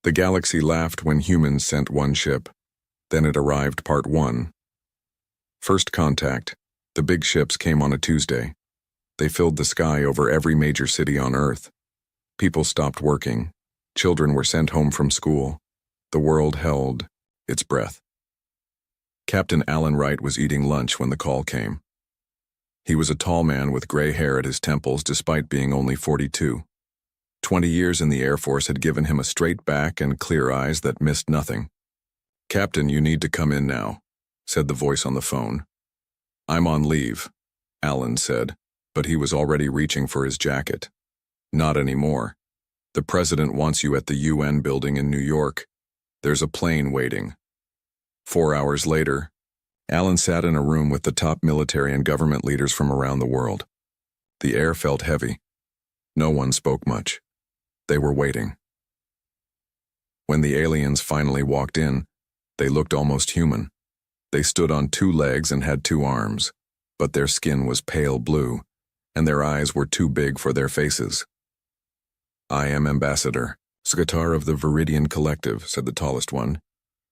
The galaxy laughed when humans sent one ship. Then it arrived, Part 1. First contact. The big ships came on a Tuesday. They filled the sky over every major city on Earth. People stopped working. Children were sent home from school. The world held its breath. Captain Alan Wright was eating lunch when the call came. He was a tall man with gray hair at his temples despite being only 42. 20 years in the Air Force had given him a straight back and clear eyes that missed nothing. "Captain, you need to come in now," said the voice on the phone. "I'm on leave," Alan said, but he was already reaching for his jacket. "Not anymore. The president wants you at the UN building in New York. There's a plane waiting." 4 hours later, Alan sat in a room with the top military and government leaders from around the world. The air felt heavy. No one spoke much. They were waiting. When the aliens finally walked in, they looked almost human. They stood on 2 legs and had 2 arms, but their skin was pale blue, and their eyes were too big for their faces. "I am Ambassador, Skatar of the Viridian Collective," said the tallest one.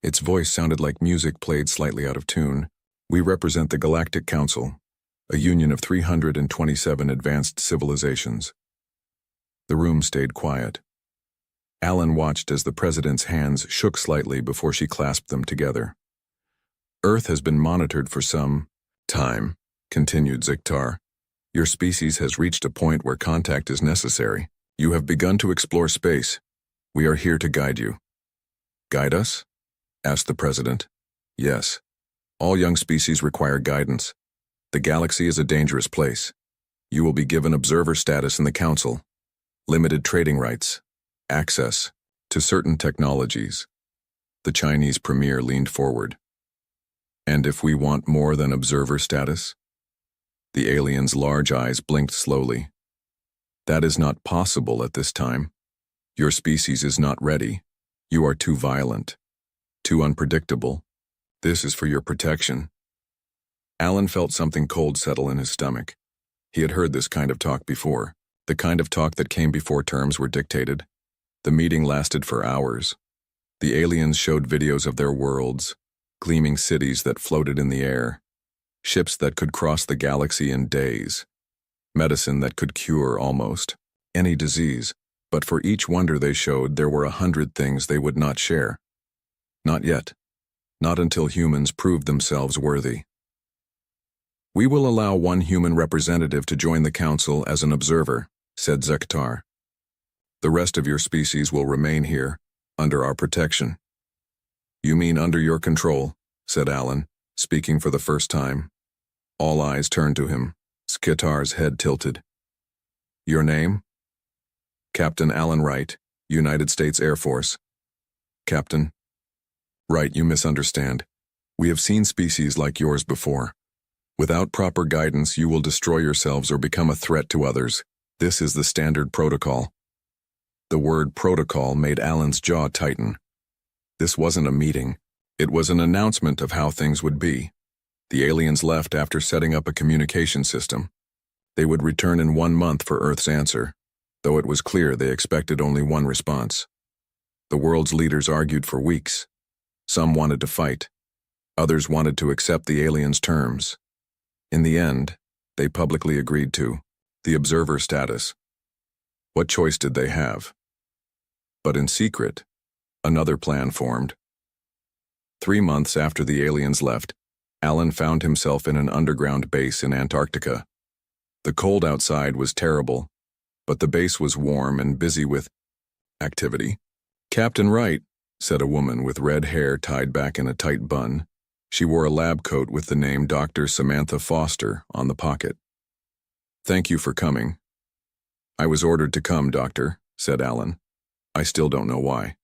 Its voice sounded like music played slightly out of tune. "We represent the Galactic Council, a union of 327 advanced civilizations." The room stayed quiet. Alan watched as the president's hands shook slightly before she clasped them together. "Earth has been monitored for some time," continued Ziktar. "Your species has reached a point where contact is necessary. You have begun to explore space. We are here to guide you." "Guide us?" asked the president. "Yes. All young species require guidance. The galaxy is a dangerous place. You will be given observer status in the council, limited trading rights, access to certain technologies." The Chinese premier leaned forward. "And if we want more than observer status?" The alien's large eyes blinked slowly. "That is not possible at this time. Your species is not ready. You are too violent, too unpredictable. This is for your protection." Alan felt something cold settle in his stomach. He had heard this kind of talk before, the kind of talk that came before terms were dictated. The meeting lasted for hours. The aliens showed videos of their worlds, gleaming cities that floated in the air, ships that could cross the galaxy in days, medicine that could cure almost any disease, but for each wonder they showed there were 100 things they would not share. Not yet. Not until humans proved themselves worthy. "We will allow one human representative to join the council as an observer," said Ziktar. "The rest of your species will remain here, under our protection." "You mean under your control," said Alan, speaking for the first time. All eyes turned to him. Skitar's head tilted. "Your name?" "Captain Alan Wright, United States Air Force." "Captain Wright, you misunderstand. We have seen species like yours before. Without proper guidance, you will destroy yourselves or become a threat to others. This is the standard protocol." The word protocol made Alan's jaw tighten. This wasn't a meeting. It was an announcement of how things would be. The aliens left after setting up a communication system. They would return in 1 month for Earth's answer, though it was clear they expected only one response. The world's leaders argued for weeks. Some wanted to fight. Others wanted to accept the aliens' terms. In the end, they publicly agreed to the observer status. What choice did they have? But in secret, another plan formed. 3 months after the aliens left, Alan found himself in an underground base in Antarctica. The cold outside was terrible, but the base was warm and busy with activity. "Captain Wright," said a woman with red hair tied back in a tight bun. She wore a lab coat with the name Dr. Samantha Foster on the pocket. "Thank you for coming." "I was ordered to come, Doctor," said Alan. "I still don't know why."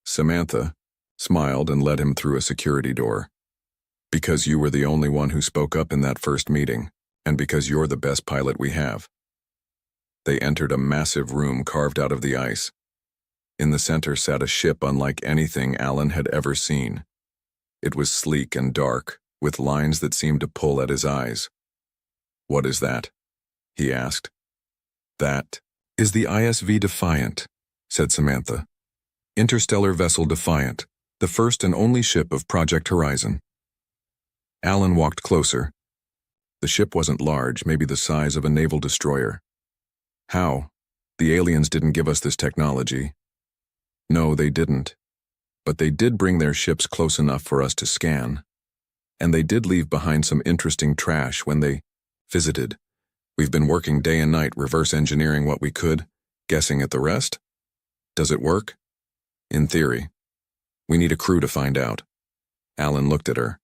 Samantha smiled and led him through a security door. "Because you were the only one who spoke up in that first meeting, and because you're the best pilot we have." They entered a massive room carved out of the ice. In the center sat a ship unlike anything Alan had ever seen. It was sleek and dark, with lines that seemed to pull at his eyes. "What is that?" he asked. "That is the ISV Defiant," said Samantha. Interstellar Vessel Defiant, the first and only ship of Project Horizon. Alan walked closer. The ship wasn't large, maybe the size of a naval destroyer. How? The aliens didn't give us this technology. No, they didn't. But they did bring their ships close enough for us to scan. And they did leave behind some interesting trash when they visited. We've been working day and night reverse engineering what we could, guessing at the rest. Does it work? In theory. We need a crew to find out. Alan looked at her.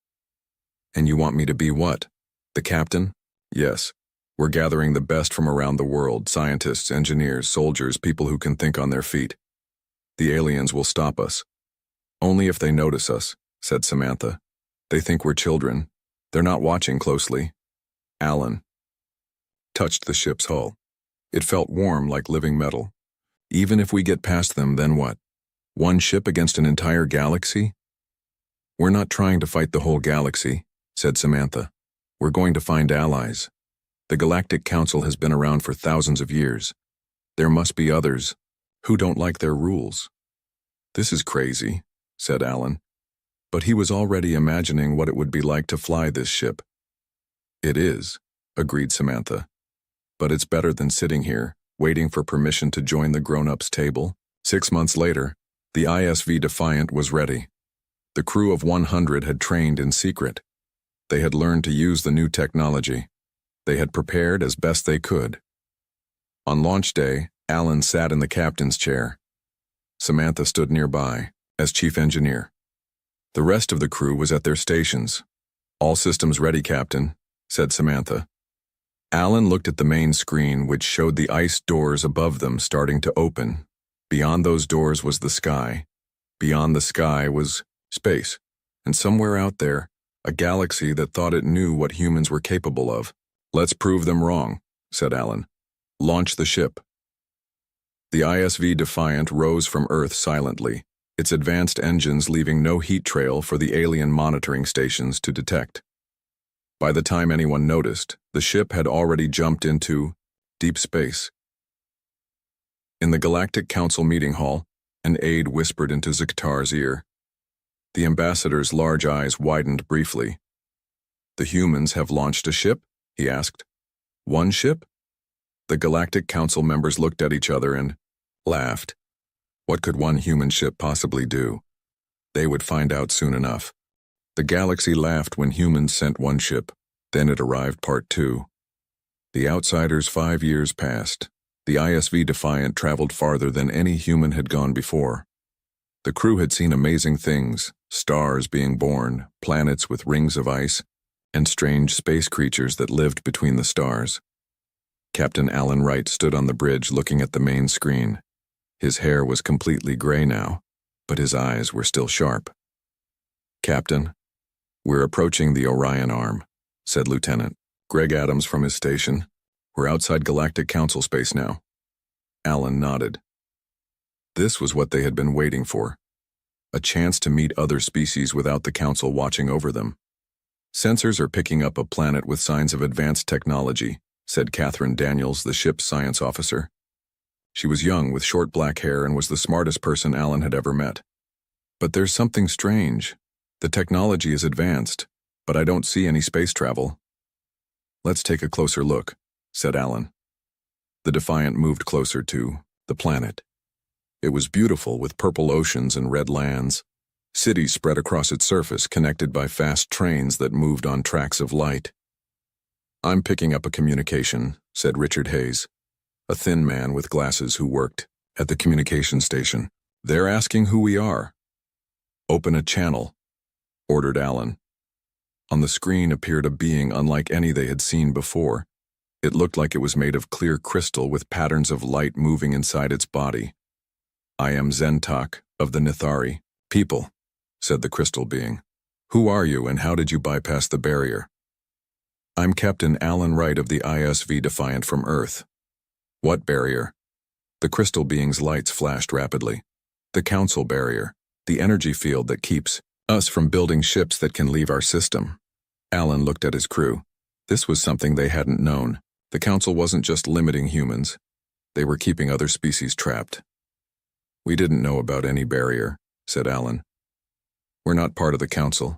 And you want me to be what? The captain? Yes. We're gathering the best from around the world, scientists, engineers, soldiers, people who can think on their feet. The aliens will stop us. Only if they notice us, said Samantha. They think we're children. They're not watching closely. Alan touched the ship's hull. It felt warm like living metal. Even if we get past them, then what? One ship against an entire galaxy? We're not trying to fight the whole galaxy, said Samantha. We're going to find allies. The Galactic Council has been around for thousands of years. There must be others who don't like their rules. This is crazy, said Alan. But he was already imagining what it would be like to fly this ship. It is, agreed Samantha. But it's better than sitting here, waiting for permission to join the grown-ups table. 6 months later, the ISV Defiant was ready. The crew of 100 had trained in secret. They had learned to use the new technology. They had prepared as best they could. On launch day, Alan sat in the captain's chair. Samantha stood nearby, as chief engineer. The rest of the crew was at their stations. All systems ready, Captain, said Samantha. Alan looked at the main screen, which showed the ice doors above them starting to open. Beyond those doors was the sky. Beyond the sky was space. And somewhere out there, a galaxy that thought it knew what humans were capable of. Let's prove them wrong, said Alan. Launch the ship. The ISV Defiant rose from Earth silently, its advanced engines leaving no heat trail for the alien monitoring stations to detect. By the time anyone noticed, the ship had already jumped into deep space. In the Galactic Council meeting hall, an aide whispered into Ziktar's ear. The ambassador's large eyes widened briefly. The humans have launched a ship? He asked. One ship? The Galactic Council members looked at each other and laughed. What could one human ship possibly do? They would find out soon enough. The galaxy laughed when humans sent one ship. Then it arrived part 2. The outsiders' 5 years passed. The ISV Defiant traveled farther than any human had gone before. The crew had seen amazing things, stars being born, planets with rings of ice, and strange space creatures that lived between the stars. Captain Alan Wright stood on the bridge looking at the main screen. His hair was completely gray now, but his eyes were still sharp. Captain, we're approaching the Orion Arm, said Lieutenant Greg Adams from his station. We're outside Galactic Council space now. Alan nodded. This was what they had been waiting for. A chance to meet other species without the Council watching over them. Sensors are picking up a planet with signs of advanced technology, said Catherine Daniels, the ship's science officer. She was young with short black hair and was the smartest person Alan had ever met. But there's something strange. The technology is advanced, but I don't see any space travel. Let's take a closer look, said Alan. The Defiant moved closer to the planet. It was beautiful with purple oceans and red lands. Cities spread across its surface, connected by fast trains that moved on tracks of light. I'm picking up a communication, said Richard Hayes, a thin man with glasses who worked at the communication station. They're asking who we are. Open a channel, ordered Alan. On the screen appeared a being unlike any they had seen before. It looked like it was made of clear crystal with patterns of light moving inside its body. I am Zentak of the Nithari people, said the crystal being. Who are you and how did you bypass the barrier? I'm Captain Alan Wright of the ISV Defiant from Earth. What barrier? The crystal being's lights flashed rapidly. The Council barrier, the energy field that keeps us from building ships that can leave our system. Alan looked at his crew. This was something they hadn't known. The Council wasn't just limiting humans. They were keeping other species trapped. We didn't know about any barrier, said Alan. We're not part of the council.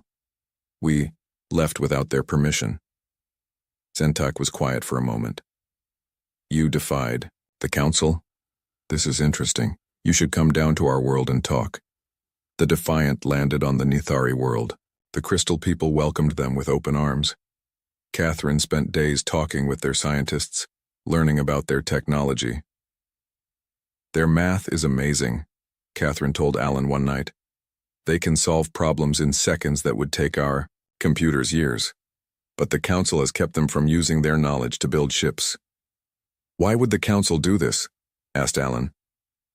We left without their permission. Zentak was quiet for a moment. You defied the council? This is interesting. You should come down to our world and talk. The Defiant landed on the Nithari world. The Crystal people welcomed them with open arms. Catherine spent days talking with their scientists, learning about their technology. Their math is amazing, Catherine told Alan one night. They can solve problems in seconds that would take our computers years. But the council has kept them from using their knowledge to build ships. Why would the council do this? Asked Alan.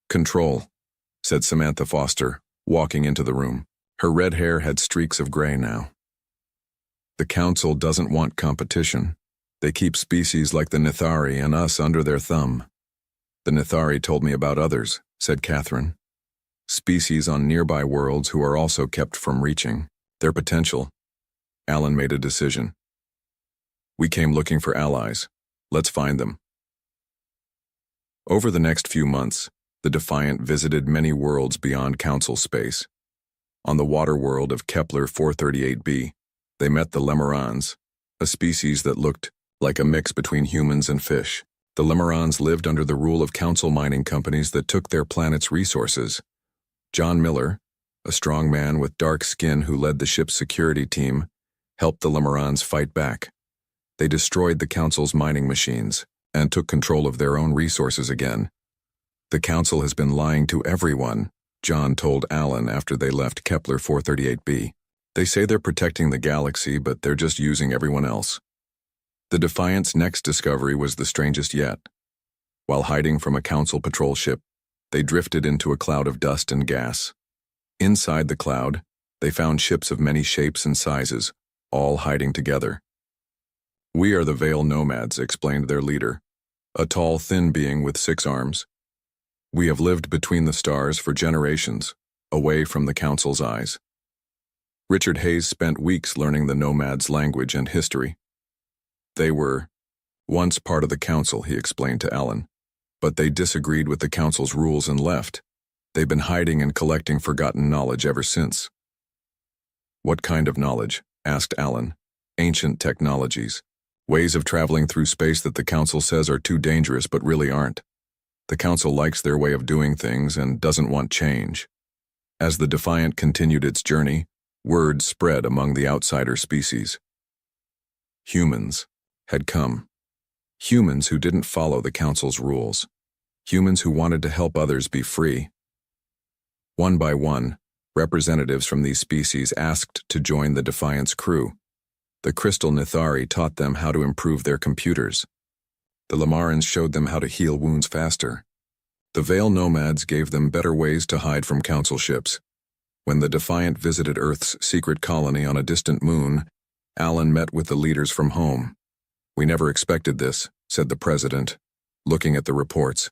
Control, said Samantha Foster, walking into the room. Her red hair had streaks of gray now. The council doesn't want competition. They keep species like the Nithari and us under their thumb. The Nithari told me about others, said Catherine. Species on nearby worlds who are also kept from reaching their potential. Alan made a decision. We came looking for allies. Let's find them. Over the next few months, the Defiant visited many worlds beyond council space. On the water world of Kepler 438b, they met the Lemurans, a species that looked like a mix between humans and fish. The Lemurans lived under the rule of council mining companies that took their planet's resources. John Miller, a strong man with dark skin who led the ship's security team, helped the Lemurans fight back. They destroyed the council's mining machines and took control of their own resources again. The council has been lying to everyone, John told Alan after they left Kepler 438b. They say they're protecting the galaxy, but they're just using everyone else. The Defiant's next discovery was the strangest yet. While hiding from a council patrol ship, they drifted into a cloud of dust and gas. Inside the cloud, they found ships of many shapes and sizes, all hiding together. We are the Veil Nomads, explained their leader, a tall, thin being with 6 arms. We have lived between the stars for generations, away from the council's eyes. Richard Hayes spent weeks learning the Nomads' language and history. They were once part of the council, he explained to Alan, but they disagreed with the council's rules and left. They've been hiding and collecting forgotten knowledge ever since. What kind of knowledge? Asked Alan. Ancient technologies. Ways of traveling through space that the council says are too dangerous but really aren't. The council likes their way of doing things and doesn't want change. As the Defiant continued its journey, word spread among the outsider species. Humans had come. Humans who didn't follow the council's rules. Humans who wanted to help others be free. One by one, representatives from these species asked to join the Defiant's crew. The Crystal Nithari taught them how to improve their computers. The Lamarans showed them how to heal wounds faster. The Veil Nomads gave them better ways to hide from council ships. When the Defiant visited Earth's secret colony on a distant moon, Alan met with the leaders from home. We never expected this, said the president, looking at the reports.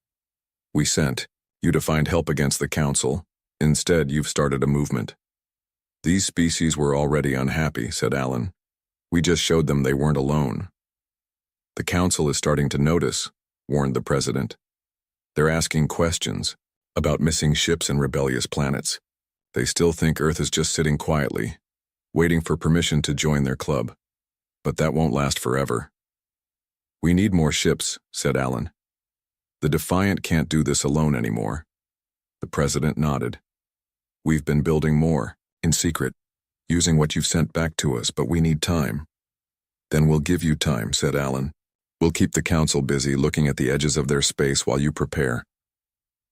We sent you to find help against the council. Instead, you've started a movement. These species were already unhappy, said Alan. We just showed them they weren't alone. The council is starting to notice, warned the president. They're asking questions about missing ships and rebellious planets. They still think Earth is just sitting quietly, waiting for permission to join their club. But that won't last forever. We need more ships, said Alan. The Defiant can't do this alone anymore. The president nodded. We've been building more, in secret, using what you've sent back to us, but we need time. Then we'll give you time, said Alan. We'll keep the council busy looking at the edges of their space while you prepare.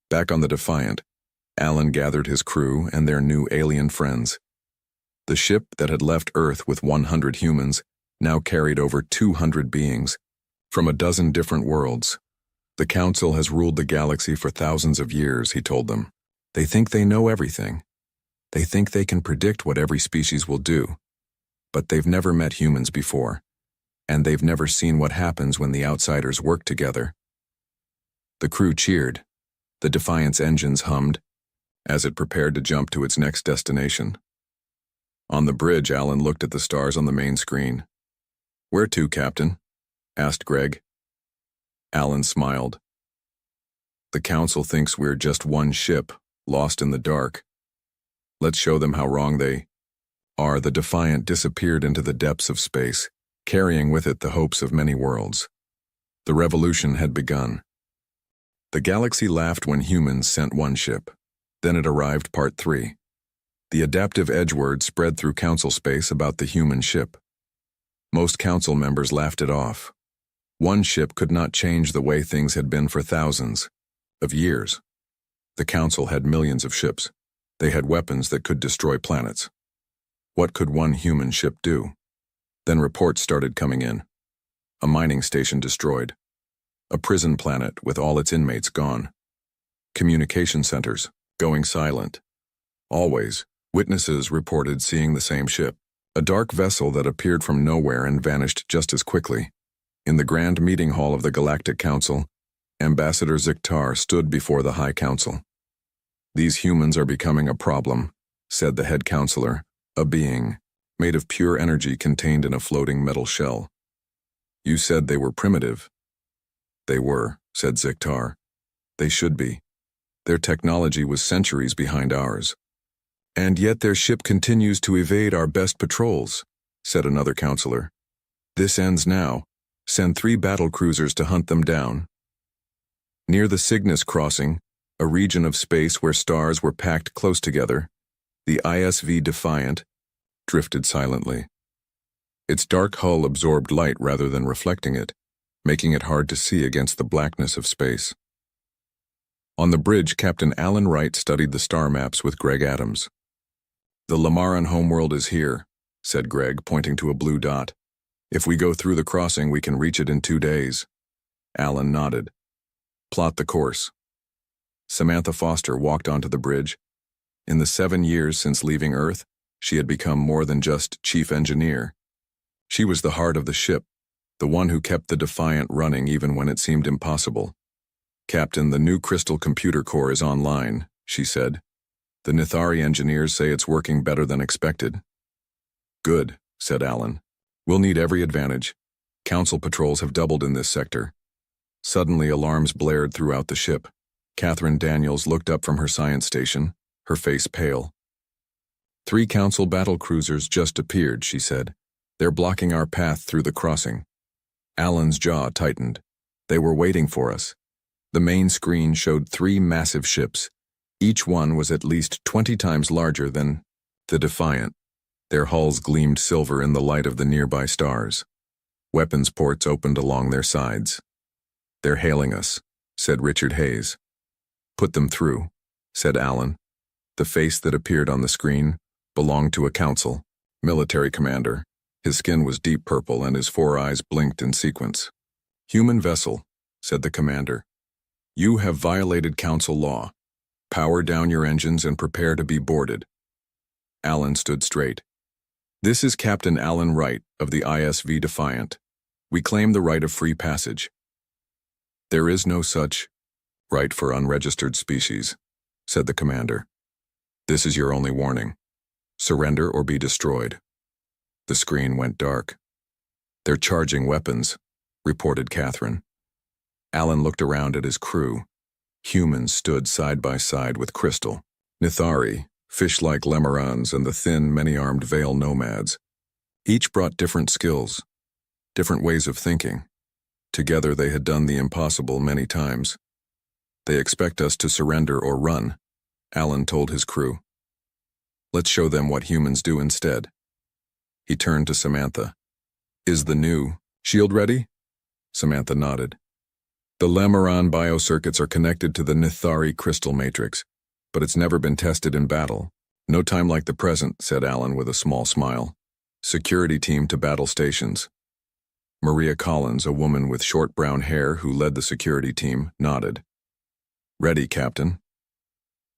Back on the Defiant, Alan gathered his crew and their new alien friends. The ship that had left Earth with 100 humans now carried over 200 beings from a dozen different worlds. The council has ruled the galaxy for thousands of years, he told them. They think they know everything. They think they can predict what every species will do. But they've never met humans before, and they've never seen what happens when the outsiders work together. The crew cheered. The Defiant's engines hummed as it prepared to jump to its next destination. On the bridge, Alan looked at the stars on the main screen. Where to, Captain? Asked Greg. Alan smiled. The council thinks we're just one ship, lost in the dark. Let's show them how wrong they are. The Defiant disappeared into the depths of space, carrying with it the hopes of many worlds. The revolution had begun. The galaxy laughed when humans sent one ship. Then it arrived, Part 3. The adaptive edgeword spread through council space about the human ship. Most council members laughed it off. One ship could not change the way things had been for thousands of years. The council had millions of ships. They had weapons that could destroy planets. What could one human ship do? Then reports started coming in. A mining station destroyed. A prison planet with all its inmates gone. Communication centers going silent. Always, witnesses reported seeing the same ship. A dark vessel that appeared from nowhere and vanished just as quickly. In the grand meeting hall of the Galactic Council, Ambassador Ziktar stood before the High Council. "These humans are becoming a problem," said the head counselor, a being, made of pure energy contained in a floating metal shell. "You said they were primitive." "They were," said Ziktar. "They should be. Their technology was centuries behind ours. And yet their ship continues to evade our best patrols," said another counselor. "This ends now. Send 3 battle cruisers to hunt them down." Near the Cygnus crossing, a region of space where stars were packed close together, the ISV Defiant drifted silently. Its dark hull absorbed light rather than reflecting it, making it hard to see against the blackness of space. On the bridge, Captain Alan Wright studied the star maps with Greg Adams. "The Lamaran homeworld is here," said Greg, pointing to a blue dot. "If we go through the crossing, we can reach it in 2 days." Alan nodded. "Plot the course." Samantha Foster walked onto the bridge. In the 7 years since leaving Earth, she had become more than just chief engineer. She was the heart of the ship, the one who kept the Defiant running even when it seemed impossible. "Captain, the new crystal computer core is online," she said. "The Nithari engineers say it's working better than expected." "Good," said Alan. "We'll need every advantage. Council patrols have doubled in this sector." Suddenly, alarms blared throughout the ship. Catherine Daniels looked up from her science station, her face pale. "3 Council battle cruisers just appeared," she said. "They're blocking our path through the crossing." Alan's jaw tightened. They were waiting for us. The main screen showed 3 massive ships. Each one was at least 20 times larger than the Defiant. Their hulls gleamed silver in the light of the nearby stars. Weapons ports opened along their sides. "They're hailing us," said Richard Hayes. "Put them through," said Alan. The face that appeared on the screen belonged to a council military commander. His skin was deep purple and his 4 eyes blinked in sequence. "Human vessel," said the commander. "You have violated council law. Power down your engines and prepare to be boarded." Alan stood straight. "This is Captain Alan Wright of the ISV Defiant. We claim the right of free passage." "There is no such right for unregistered species," said the commander. "This is your only warning. Surrender or be destroyed." The screen went dark. "They're charging weapons," reported Catherine. Alan looked around at his crew. Humans stood side by side with Crystal, Nithari, fish-like Lemarans, and the thin, many-armed Veil nomads. Each brought different skills, different ways of thinking. Together they had done the impossible many times. "They expect us to surrender or run," Alan told his crew. "Let's show them what humans do instead." He turned to Samantha. "Is the new shield ready?" Samantha nodded. "The Lamaran biocircuits are connected to the Nithari crystal matrix, but it's never been tested in battle. No time like the present," said Alan with a small smile. "Security team to battle stations." Maria Collins, a woman with short brown hair who led the security team, nodded. "Ready, Captain."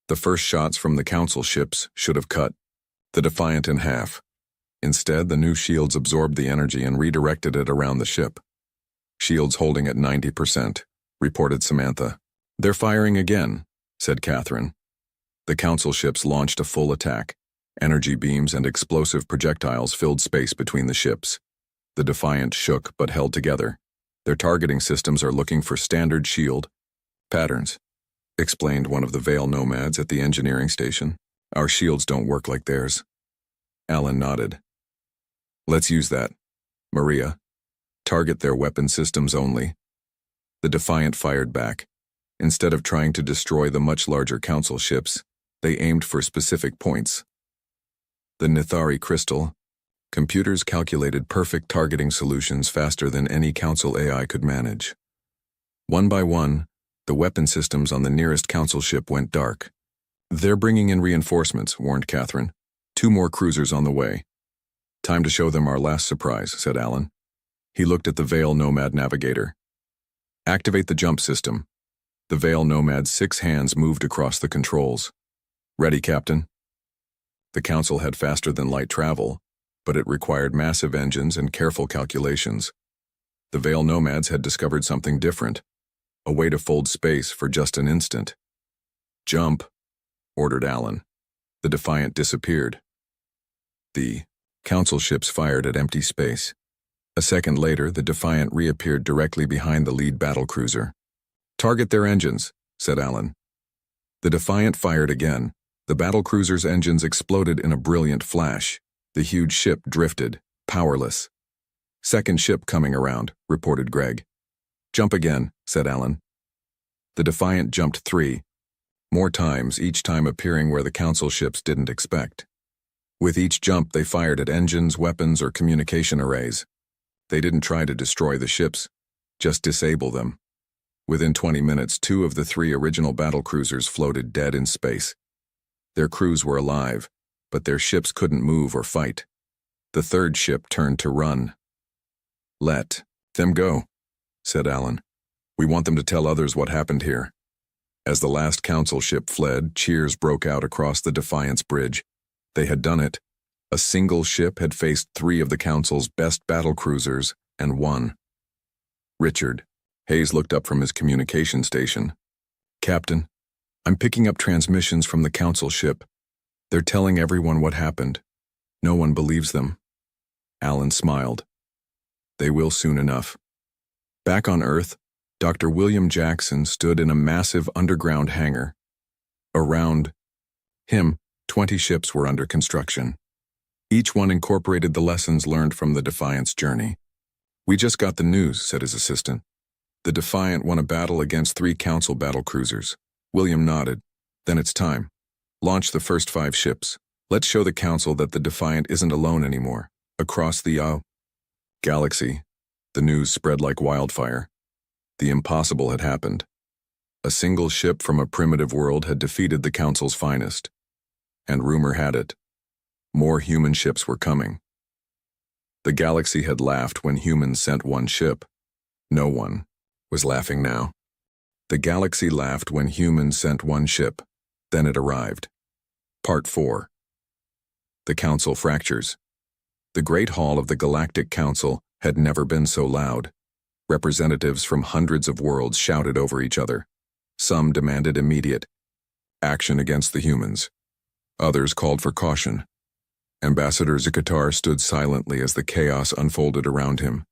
The first shots from the council ships should have cut the Defiant in half. Instead, the new shields absorbed the energy and redirected it around the ship. "Shields holding at 90%, reported Samantha. "They're firing again," said Catherine. The council ships launched a full attack. Energy beams and explosive projectiles filled space between the ships. The Defiant shook but held together. Their targeting systems are looking for standard shield patterns. explained one of the Veil nomads at the engineering station. Our shields don't work like theirs. Alan nodded. Let's use that. Maria. Target their weapon systems only. The Defiant fired back. Instead of trying to destroy the much larger Council ships, they aimed for specific points. The Nithari crystal. Computers calculated perfect targeting solutions faster than any Council AI could manage. One by one, the weapon systems on the nearest Council ship went dark. They're bringing in reinforcements, warned Catherine. 2 more cruisers on the way. Time to show them our last surprise, said Alan. He looked at the Veil Nomad navigator. Activate the jump system. The Veil Nomad's 6 hands moved across the controls. Ready, Captain. The Council had faster-than-light travel, but it required massive engines and careful calculations. The Veil Nomads had discovered something different, a way to fold space for just an instant. Jump, ordered Alan. The Defiant disappeared. The Council ships fired at empty space. A second later, the Defiant reappeared directly behind the lead battlecruiser. Target their engines, said Alan. The Defiant fired again. The battlecruiser's engines exploded in a brilliant flash. The huge ship drifted, powerless. Second ship coming around, reported Greg. Jump again, said Alan. The Defiant jumped 3 more times, each time appearing where the Council ships didn't expect. With each jump, they fired at engines, weapons, or communication arrays. They didn't try to destroy the ships, just disable them. Within 20 minutes, 2 of the 3 original battlecruisers floated dead in space. Their crews were alive, but their ships couldn't move or fight. The third ship turned to run. Let them go, said Alan. We want them to tell others what happened here. As the last Council ship fled, cheers broke out across the Defiance bridge. They had done it. A single ship had faced 3 of the Council's best battlecruisers and won. Richard. Hayes looked up from his communication station. Captain, I'm picking up transmissions from the Council ship. They're telling everyone what happened. No one believes them. Alan smiled. They will soon enough. Back on Earth, Dr. William Jackson stood in a massive underground hangar. Around him, 20 ships were under construction. Each one incorporated the lessons learned from the Defiant's journey. We just got the news, said his assistant. The Defiant won a battle against 3 Council battlecruisers. William nodded. Then it's time. Launch the first 5 ships. Let's show the Council that the Defiant isn't alone anymore. Across the galaxy, the news spread like wildfire. The impossible had happened. A single ship from a primitive world had defeated the Council's finest. And rumor had it, more human ships were coming. The galaxy had laughed when humans sent 1 ship. No one was laughing now. The galaxy laughed when humans sent 1 ship. Then it arrived. Part 4. The Council fractures. The Great Hall of the Galactic Council had never been so loud. Representatives from hundreds of worlds shouted over each other. Some demanded immediate action against the humans. Others called for caution. Ambassador Zikatar stood silently as the chaos unfolded around him.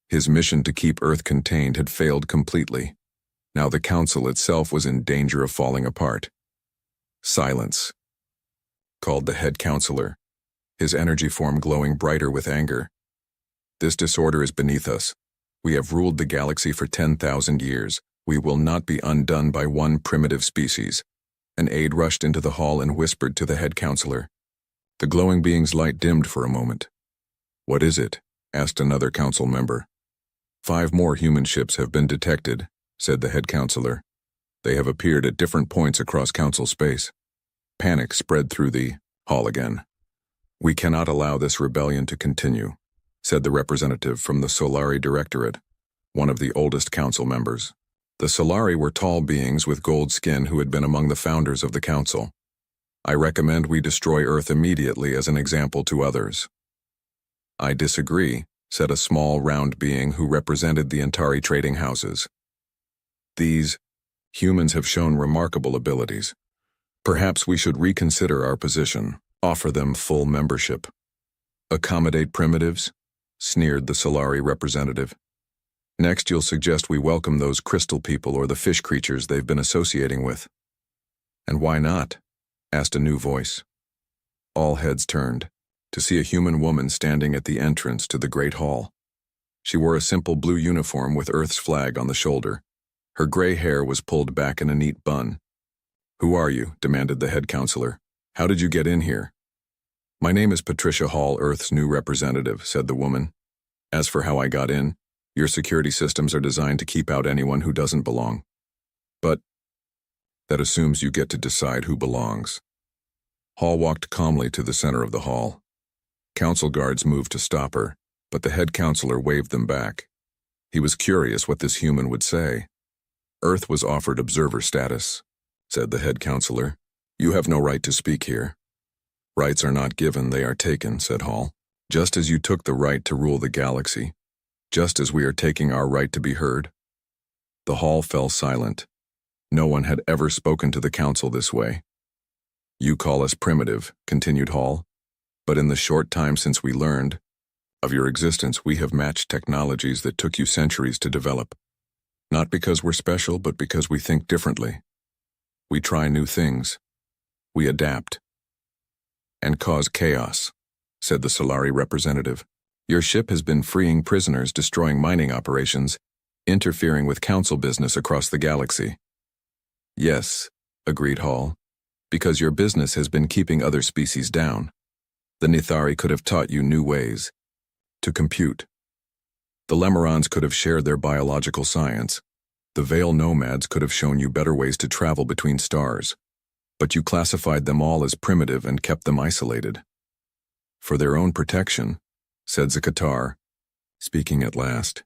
His mission to keep Earth contained had failed completely. Now the Council itself was in danger of falling apart. Silence, called the head counselor, his energy form glowing brighter with anger. This disorder is beneath us. We have ruled the galaxy for 10,000 years. We will not be undone by 1 primitive species. An aide rushed into the hall and whispered to the head counselor. The glowing being's light dimmed for a moment. What is it? Asked another council member. 5 more human ships have been detected, said the head counselor. They have appeared at different points across council space. Panic spread through the hall again. We cannot allow this rebellion to continue, said the representative from the Solari Directorate, one of the oldest council members. The Solari were tall beings with gold skin who had been among the founders of the council. I recommend we destroy Earth immediately as an example to others. I disagree, said a small, round being who represented the Antari trading houses. These humans have shown remarkable abilities. Perhaps we should reconsider our position, offer them full membership. Accommodate primitives? Sneered the Solari representative. Next, you'll suggest we welcome those crystal people or the fish creatures they've been associating with. And why not? Asked a new voice. All heads turned to see a human woman standing at the entrance to the great hall. She wore a simple blue uniform with Earth's flag on the shoulder. Her gray hair was pulled back in a neat bun. Who are you? Demanded the head counselor. How did you get in here? My name is Patricia Hall, Earth's new representative, said the woman. As for how I got in, your security systems are designed to keep out anyone who doesn't belong. But that assumes you get to decide who belongs. Hall walked calmly to the center of the hall. Council guards moved to stop her, but the head counselor waved them back. He was curious what this human would say. Earth was offered observer status, said the head counselor. You have no right to speak here. Rights are not given, they are taken, said Hall. Just as you took the right to rule the galaxy, just as we are taking our right to be heard. The hall fell silent. No one had ever spoken to the council this way. You call us primitive, continued Hall, but in the short time since we learned of your existence, we have matched technologies that took you centuries to develop. Not because we're special, but because we think differently. We try new things. We adapt. And cause chaos, said the Solari representative. Your ship has been freeing prisoners, destroying mining operations, interfering with council business across the galaxy. Yes, agreed Hall, because your business has been keeping other species down. The Nithari could have taught you new ways to compute. The Lemurons could have shared their biological science. The Veil nomads could have shown you better ways to travel between stars. But you classified them all as primitive and kept them isolated. For their own protection, said Zakatar, speaking at last.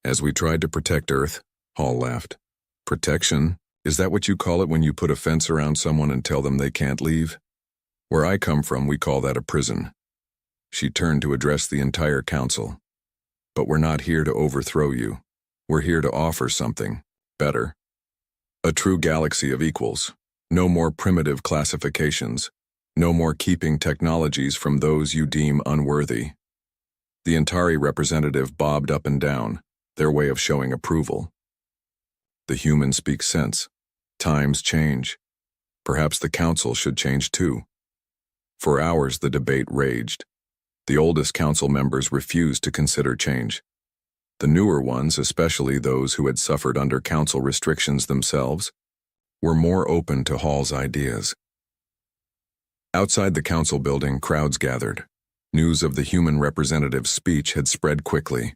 As we tried to protect Earth, Hall laughed. Protection? Is that what you call it when you put a fence around someone and tell them they can't leave? Where I come from, we call that a prison. She turned to address the entire council. But we're not here to overthrow you. We're here to offer something better. A true galaxy of equals. No more primitive classifications. No more keeping technologies from those you deem unworthy. The Antari representative bobbed up and down, their way of showing approval. The humans speak sense. Times change. Perhaps the council should change too. For hours the debate raged. The oldest council members refused to consider change. The newer ones, especially those who had suffered under council restrictions themselves, were more open to Hall's ideas. Outside the council building, crowds gathered. News of the human representative's speech had spread quickly.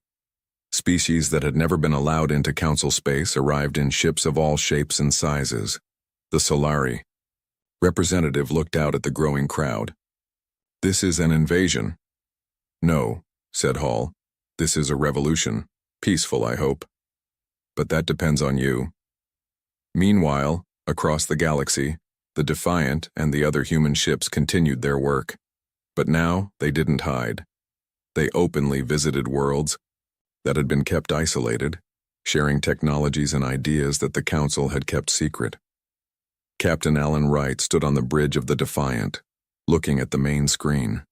Species that had never been allowed into council space arrived in ships of all shapes and sizes. The Solari representative looked out at the growing crowd. This is an invasion. No, said Hall. This is a revolution. Peaceful, I hope. But that depends on you. Meanwhile, across the galaxy, the Defiant and the other human ships continued their work. But now, they didn't hide. They openly visited worlds that had been kept isolated, sharing technologies and ideas that the Council had kept secret. Captain Alan Wright stood on the bridge of the Defiant, looking at the main screen.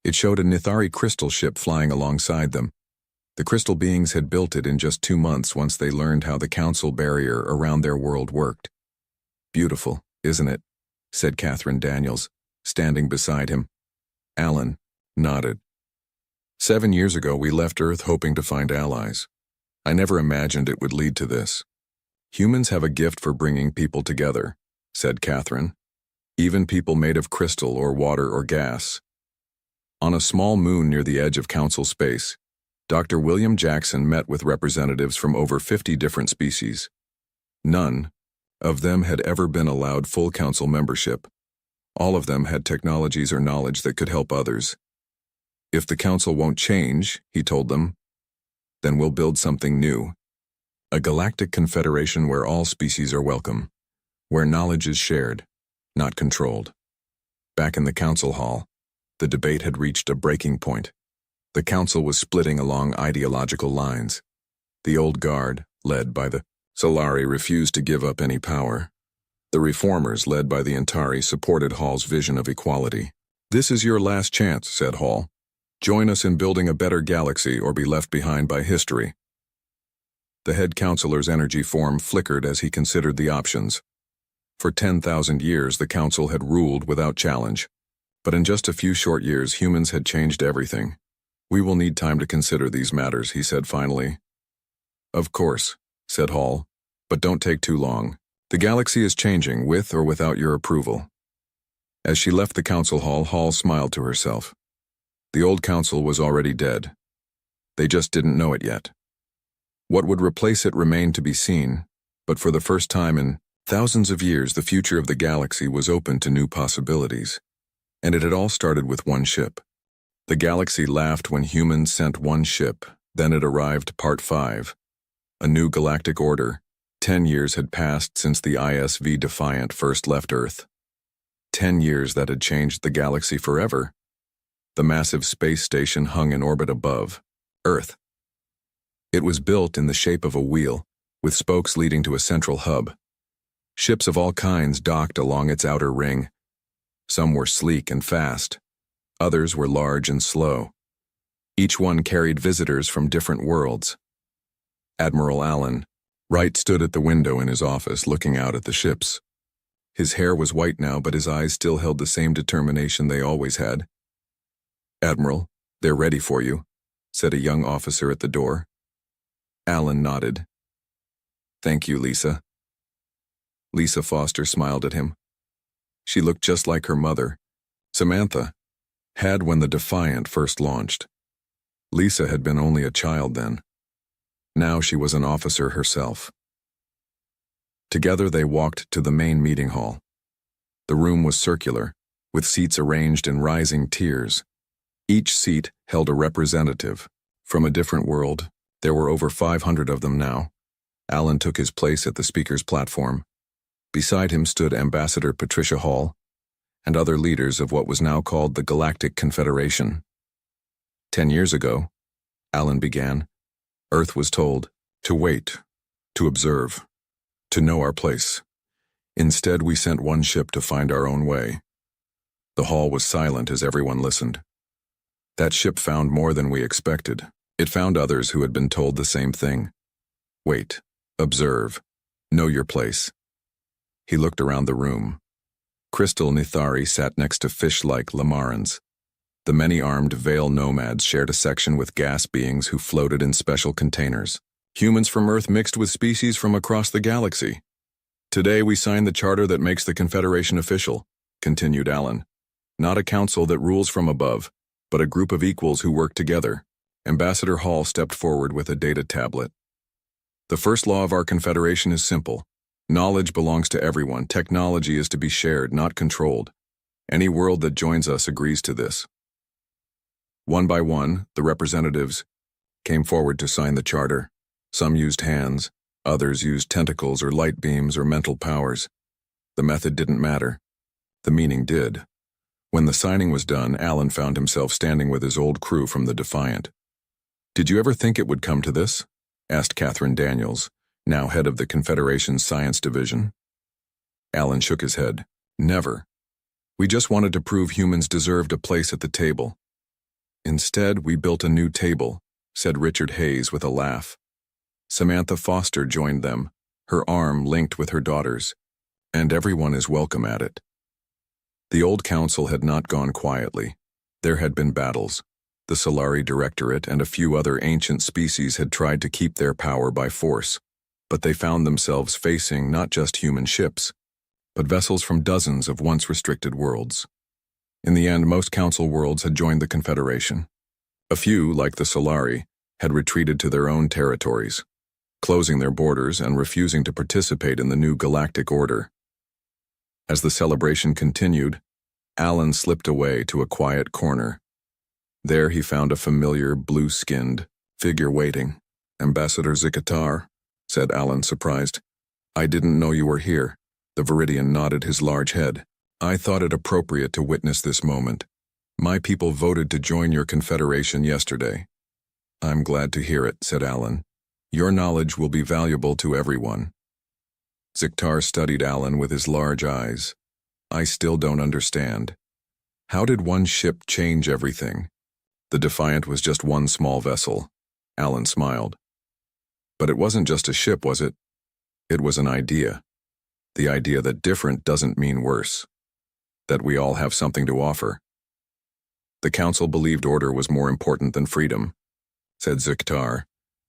It showed a Nithari crystal ship flying alongside them. The crystal beings had built it in just 2 months once they learned how the Council barrier around their world worked. Beautiful, isn't it? Said Catherine Daniels, standing beside him. Alan nodded. 7 years ago, we left Earth hoping to find allies. I never imagined it would lead to this. Humans have a gift for bringing people together, said Catherine. Even people made of crystal or water or gas. On a small moon near the edge of Council space, Dr. William Jackson met with representatives from over 50 different species. None of them had ever been allowed full Council membership. All of them had technologies or knowledge that could help others. If the Council won't change, he told them, then we'll build something new. A galactic confederation where all species are welcome, where knowledge is shared, not controlled. Back in the Council hall, the debate had reached a breaking point. The Council was splitting along ideological lines. The old guard, led by the Solari, refused to give up any power. The reformers, led by the Antari, supported Hall's vision of equality. This is your last chance, said Hall. Join us in building a better galaxy or be left behind by history. The head counselor's energy form flickered as he considered the options. For 10,000 years, the council had ruled without challenge. But in just a few short years, humans had changed everything. We will need time to consider these matters, he said finally. Of course, said Hall, but don't take too long. The galaxy is changing, with or without your approval. As she left the council hall, Hall smiled to herself. The old council was already dead. They just didn't know it yet. What would replace it remained to be seen, but for the first time in thousands of years, the future of the galaxy was open to new possibilities. And it had all started with one ship. The galaxy laughed when humans sent one ship. Then it arrived, Part 5. A new galactic order. 10 years had passed since the ISV Defiant first left Earth. 10 years that had changed the galaxy forever. The massive space station hung in orbit above Earth. It was built in the shape of a wheel, with spokes leading to a central hub. Ships of all kinds docked along its outer ring. Some were sleek and fast. Others were large and slow. Each one carried visitors from different worlds. Admiral Allen Wright stood at the window in his office looking out at the ships. His hair was white now, but his eyes still held the same determination they always had. "Admiral, they're ready for you," said a young officer at the door. Allen nodded. "Thank you, Lisa." Lisa Foster smiled at him. She looked just like her mother, Samantha, had when the Defiant first launched. Lisa had been only a child then. Now she was an officer herself. Together they walked to the main meeting hall. The room was circular, with seats arranged in rising tiers. Each seat held a representative from a different world. There were over 500 of them now. Allen took his place at the speaker's platform. Beside him stood Ambassador Patricia Hall and other leaders of what was now called the Galactic Confederation. 10 years ago, Allen began, Earth was told to wait, to observe, to know our place. Instead, we sent one ship to find our own way. The hall was silent as everyone listened. That ship found more than we expected. It found others who had been told the same thing. Wait, observe, know your place. He looked around the room. Crystal Nithari sat next to fish-like Lamarans. The many-armed Veil nomads shared a section with gas beings who floated in special containers. Humans from Earth mixed with species from across the galaxy. Today we signed the charter that makes the Confederation official, continued Allen. Not a council that rules from above, but a group of equals who work together. Ambassador Hall stepped forward with a data tablet. The first law of our Confederation is simple. Knowledge belongs to everyone. Technology is to be shared, not controlled. Any world that joins us agrees to this. One by one, the representatives came forward to sign the charter. Some used hands, others used tentacles or light beams or mental powers. The method didn't matter. The meaning did. When the signing was done, Allen found himself standing with his old crew from the Defiant. "Did you ever think it would come to this?" asked Catherine Daniels, now head of the Confederation's Science Division. Allen shook his head. "Never. We just wanted to prove humans deserved a place at the table. Instead, we built a new table," said Richard Hayes with a laugh. Samantha Foster joined them, her arm linked with her daughter's, and everyone is welcome at it. The old council had not gone quietly. There had been battles. The Solari Directorate and a few other ancient species had tried to keep their power by force, but they found themselves facing not just human ships, but vessels from dozens of once restricted worlds. In the end, most council worlds had joined the Confederation. A few, like the Solari, had retreated to their own territories, closing their borders and refusing to participate in the new galactic order. As the celebration continued, Allen slipped away to a quiet corner. There he found a familiar, blue-skinned figure waiting. "Ambassador Zikatar," said Allen, surprised. "I didn't know you were here." The Viridian nodded his large head. "I thought it appropriate to witness this moment. My people voted to join your confederation yesterday." "I'm glad to hear it," said Allen. "Your knowledge will be valuable to everyone." Ziktar studied Allen with his large eyes. "I still don't understand. How did one ship change everything?" The Defiant was just one small vessel. Allen smiled. But it wasn't just a ship, was it? It was an idea. The idea that different doesn't mean worse. That we all have something to offer. The council believed order was more important than freedom, said Ziktar,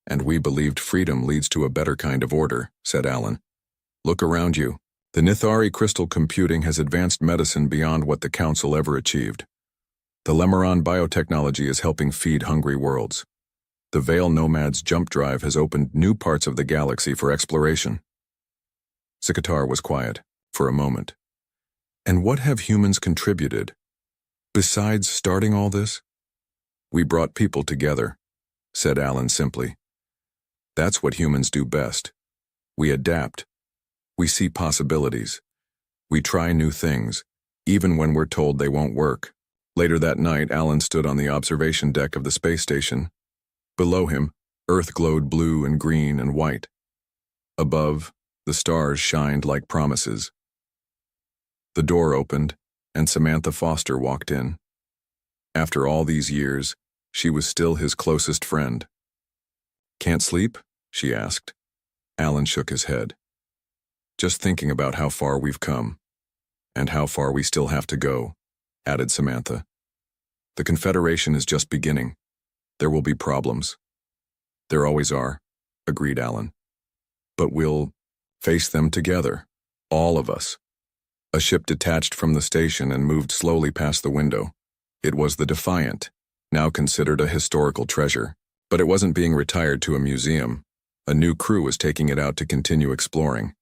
and we believed freedom leads to a better kind of order, said Alan. Look around you. The Nithari crystal computing has advanced medicine beyond what the council ever achieved. The Lemeron biotechnology is helping feed hungry worlds. The Veil Nomad's jump drive has opened new parts of the galaxy for exploration. Ziktar was quiet, for a moment. And what have humans contributed? Besides starting all this? We brought people together, said Alan simply. That's what humans do best. We adapt. We see possibilities. We try new things, even when we're told they won't work. Later that night, Alan stood on the observation deck of the space station. Below him, Earth glowed blue and green and white. Above, the stars shined like promises. The door opened, and Samantha Foster walked in. After all these years, she was still his closest friend. Can't sleep? She asked. Alan shook his head. Just thinking about how far we've come, and how far we still have to go, added Samantha. The Confederation is just beginning. There will be problems. There always are, agreed Alan. But we'll face them together, all of us. A ship detached from the station and moved slowly past the window. It was the Defiant, now considered a historical treasure. But it wasn't being retired to a museum. A new crew was taking it out to continue exploring.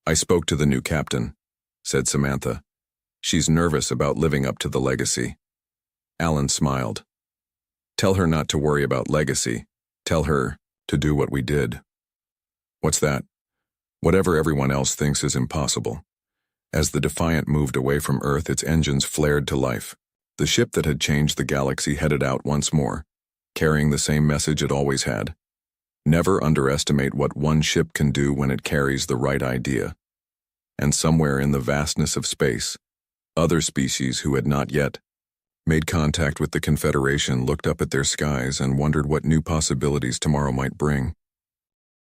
I spoke to the new captain, said Samantha. She's nervous about living up to the legacy. Alan smiled. Tell her not to worry about legacy. Tell her to do what we did. What's that? Whatever everyone else thinks is impossible. As the Defiant moved away from Earth, its engines flared to life. The ship that had changed the galaxy headed out once more, carrying the same message it always had. Never underestimate what one ship can do when it carries the right idea. And somewhere in the vastness of space, other species who had not yet made contact with the Confederation looked up at their skies and wondered what new possibilities tomorrow might bring.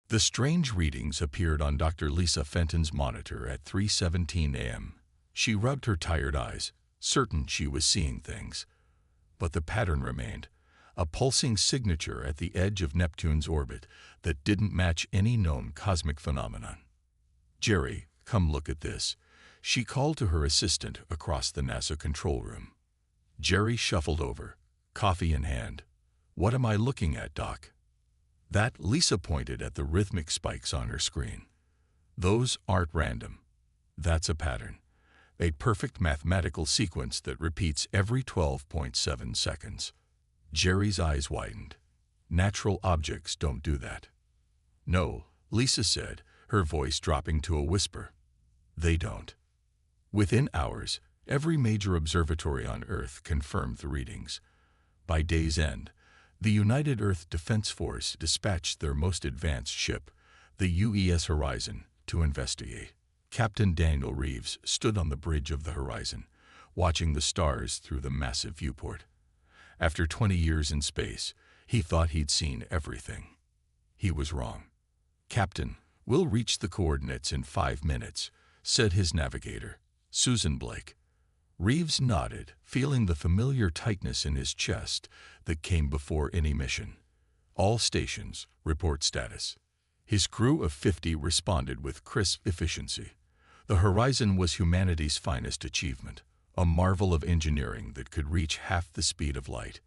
The strange readings appeared on Dr. Lisa Fenton's monitor at 3:17 a.m. She rubbed her tired eyes, certain she was seeing things. But the pattern remained, a pulsing signature at the edge of Neptune's orbit that didn't match any known cosmic phenomenon. Jerry, come look at this. She called to her assistant across the NASA control room. Jerry shuffled over, coffee in hand. What am I looking at, Doc? That, Lisa pointed at the rhythmic spikes on her screen. Those aren't random. That's a pattern. A perfect mathematical sequence that repeats every 12.7 seconds. Jerry's eyes widened. Natural objects don't do that. No, Lisa said, her voice dropping to a whisper. They don't. Within hours, every major observatory on Earth confirmed the readings. By day's end, the United Earth Defense Force dispatched their most advanced ship, the UES Horizon, to investigate. Captain Daniel Reeves stood on the bridge of the Horizon, watching the stars through the massive viewport. After 20 years in space, he thought he'd seen everything. He was wrong. Captain, we'll reach the coordinates in 5 minutes, said his navigator, Susan Blake. Reeves nodded, feeling the familiar tightness in his chest that came before any mission. All stations, report status. His crew of 50 responded with crisp efficiency. The Horizon was humanity's finest achievement, a marvel of engineering that could reach half the speed of light.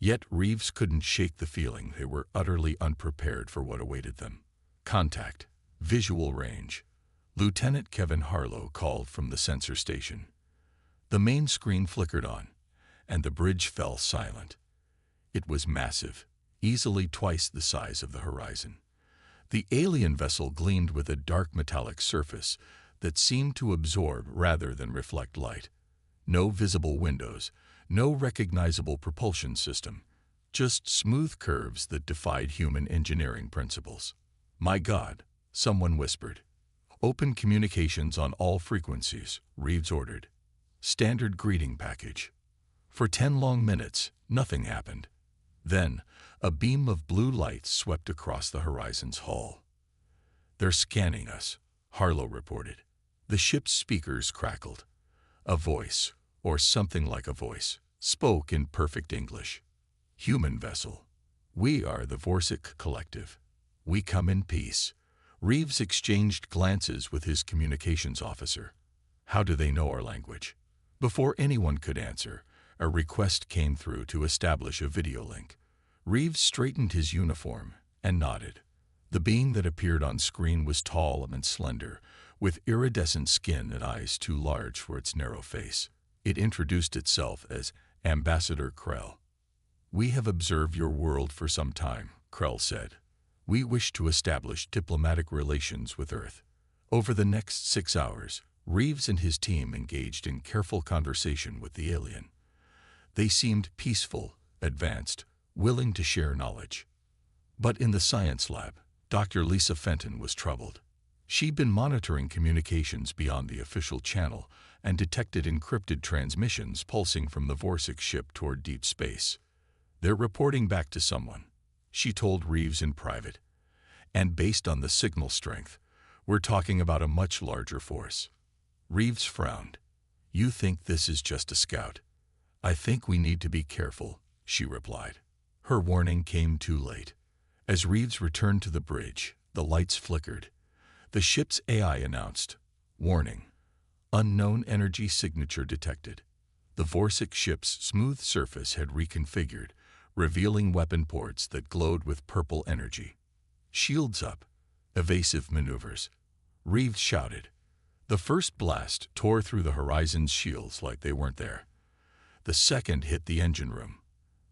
Yet Reeves couldn't shake the feeling they were utterly unprepared for what awaited them. Contact. Visual range. Lieutenant Kevin Harlow called from the sensor station. The main screen flickered on, and the bridge fell silent. It was massive, easily twice the size of the Horizon. The alien vessel gleamed with a dark metallic surface that seemed to absorb rather than reflect light. No visible windows, no recognizable propulsion system, just smooth curves that defied human engineering principles. My God, someone whispered. Open communications on all frequencies, Reeves ordered. Standard greeting package. For 10 long minutes, nothing happened. Then, a beam of blue light swept across the horizon's hull. "They're scanning us," Harlow reported. The ship's speakers crackled. A voice, or something like a voice, spoke in perfect English. "Human vessel. We are the Vorsic Collective. We come in peace." Reeves exchanged glances with his communications officer. How do they know our language? Before anyone could answer, a request came through to establish a video link. Reeves straightened his uniform and nodded. The being that appeared on screen was tall and slender, with iridescent skin and eyes too large for its narrow face. It introduced itself as Ambassador Krell. "We have observed your world for some time," Krell said. "We wish to establish diplomatic relations with Earth." Over the next 6 hours, Reeves and his team engaged in careful conversation with the alien. They seemed peaceful, advanced, willing to share knowledge. But in the science lab, Dr. Lisa Fenton was troubled. She'd been monitoring communications beyond the official channel and detected encrypted transmissions pulsing from the Vorsic ship toward deep space. "They're reporting back to someone," she told Reeves in private. "And based on the signal strength, we're talking about a much larger force." Reeves frowned. "You think this is just a scout?" "I think we need to be careful," she replied. Her warning came too late. As Reeves returned to the bridge, the lights flickered. The ship's AI announced, "Warning. Unknown energy signature detected." The Vorsic ship's smooth surface had reconfigured, revealing weapon ports that glowed with purple energy. "Shields up. Evasive maneuvers," Reeves shouted. The first blast tore through the horizon's shields like they weren't there. The second hit the engine room.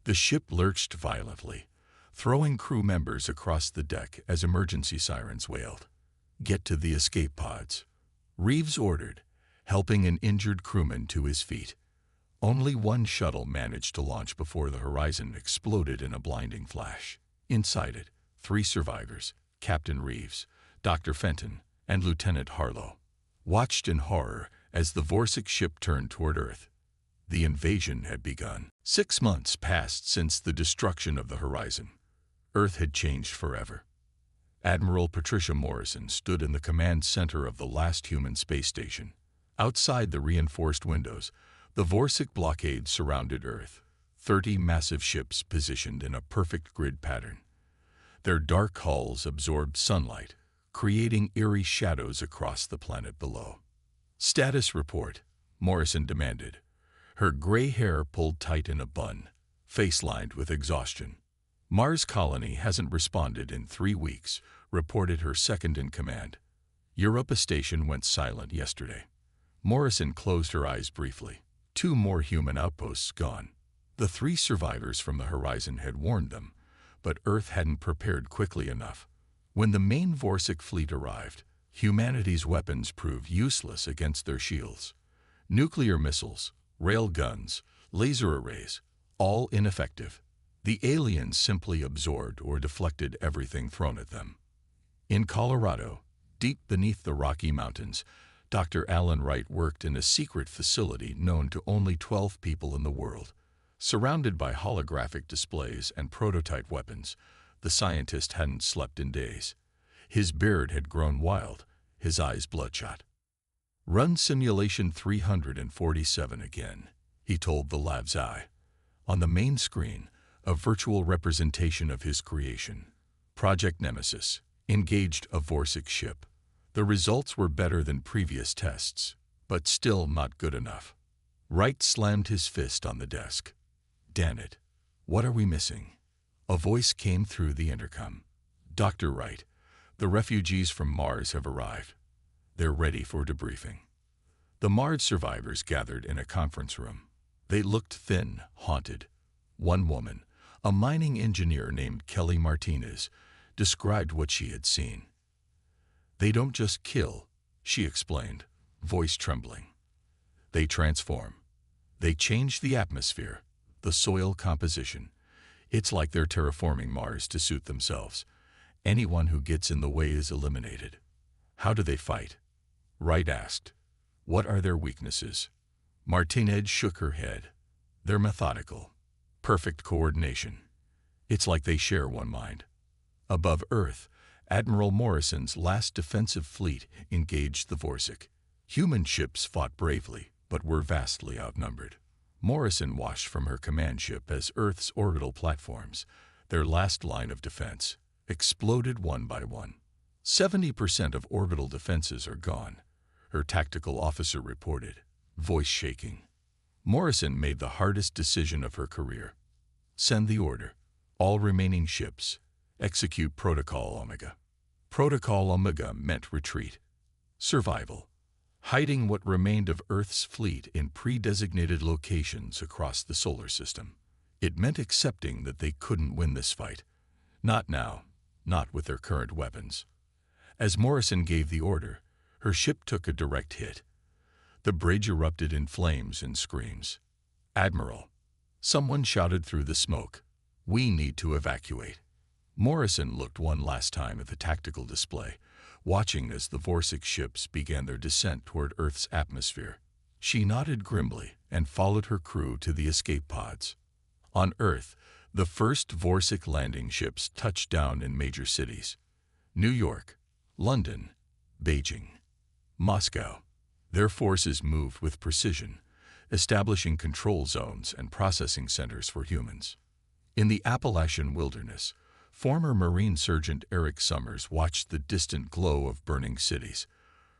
The ship lurched violently, throwing crew members across the deck as emergency sirens wailed. "Get to the escape pods," Reeves ordered, helping an injured crewman to his feet. Only one shuttle managed to launch before the horizon exploded in a blinding flash. Inside it, 3 survivors, Captain Reeves, Dr. Fenton, and Lieutenant Harlow, watched in horror as the Vorsic ship turned toward Earth. The invasion had begun. 6 months passed since the destruction of the horizon. Earth had changed forever. Admiral Patricia Morrison stood in the command center of the last human space station. Outside the reinforced windows, the Vorsic blockade surrounded Earth, 30 massive ships positioned in a perfect grid pattern. Their dark hulls absorbed sunlight, creating eerie shadows across the planet below. "Status report," Morrison demanded, her gray hair pulled tight in a bun, face lined with exhaustion. "Mars colony hasn't responded in 3 weeks," reported her second-in-command. "Europa station went silent yesterday." Morrison closed her eyes briefly. 2 more human outposts gone. The 3 survivors from the horizon had warned them, but Earth hadn't prepared quickly enough. When the main Vorsic fleet arrived, humanity's weapons proved useless against their shields. Nuclear missiles, rail guns, laser arrays, all ineffective. The aliens simply absorbed or deflected everything thrown at them. In Colorado, deep beneath the Rocky Mountains, Dr. Alan Wright worked in a secret facility known to only 12 people in the world. Surrounded by holographic displays and prototype weapons, the scientist hadn't slept in days. His beard had grown wild, his eyes bloodshot. "Run simulation 347 again," he told the lab's eye. On the main screen, a virtual representation of his creation, Project Nemesis, engaged a Vorsic ship. The results were better than previous tests, but still not good enough. Wright slammed his fist on the desk. "Damn it. What are we missing?" A voice came through the intercom. "Dr. Wright, the refugees from Mars have arrived. They're ready for debriefing." The Mars survivors gathered in a conference room. They looked thin, haunted. One woman, a mining engineer named Kelly Martinez, described what she had seen. "They don't just kill," she explained, voice trembling. "They transform. They change the atmosphere, the soil composition. It's like they're terraforming Mars to suit themselves. Anyone who gets in the way is eliminated." "How do they fight?" Wright asked. "What are their weaknesses?" Martinez shook her head. "They're methodical. Perfect coordination. It's like they share one mind. Above Earth, Admiral Morrison's last defensive fleet engaged the Vorsic. Human ships fought bravely, but were vastly outnumbered. Morrison watched from her command ship as Earth's orbital platforms, their last line of defense, exploded one by one. 70% of orbital defenses are gone, her tactical officer reported, voice shaking. Morrison made the hardest decision of her career. Send the order. All remaining ships. Execute Protocol Omega. Protocol Omega meant retreat. Survival. Hiding what remained of Earth's fleet in pre-designated locations across the solar system. It meant accepting that they couldn't win this fight. Not now. Not with their current weapons. As Morrison gave the order, her ship took a direct hit. The bridge erupted in flames and screams. "Admiral!" Someone shouted through the smoke. "We need to evacuate." Morrison looked one last time at the tactical display, watching as the Vorsic ships began their descent toward Earth's atmosphere. She nodded grimly and followed her crew to the escape pods. On Earth, the first Vorsic landing ships touched down in major cities: New York, London, Beijing, Moscow. Their forces moved with precision, establishing control zones and processing centers for humans. In the Appalachian wilderness, former Marine Sergeant Eric Summers watched the distant glow of burning cities.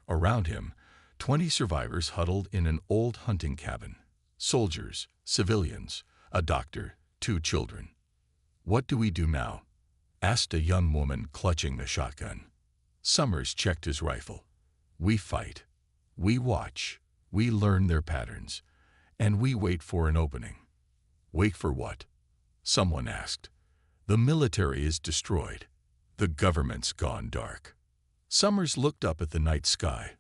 Around him, 20 survivors huddled in an old hunting cabin. Soldiers, civilians, a doctor, 2 children. "What do we do now?" asked a young woman clutching the shotgun. Summers checked his rifle. "We fight. We watch. We learn their patterns. And we wait for an opening." "Wait for what?" someone asked. "The military is destroyed. The government's gone dark." Summers looked up at the night sky,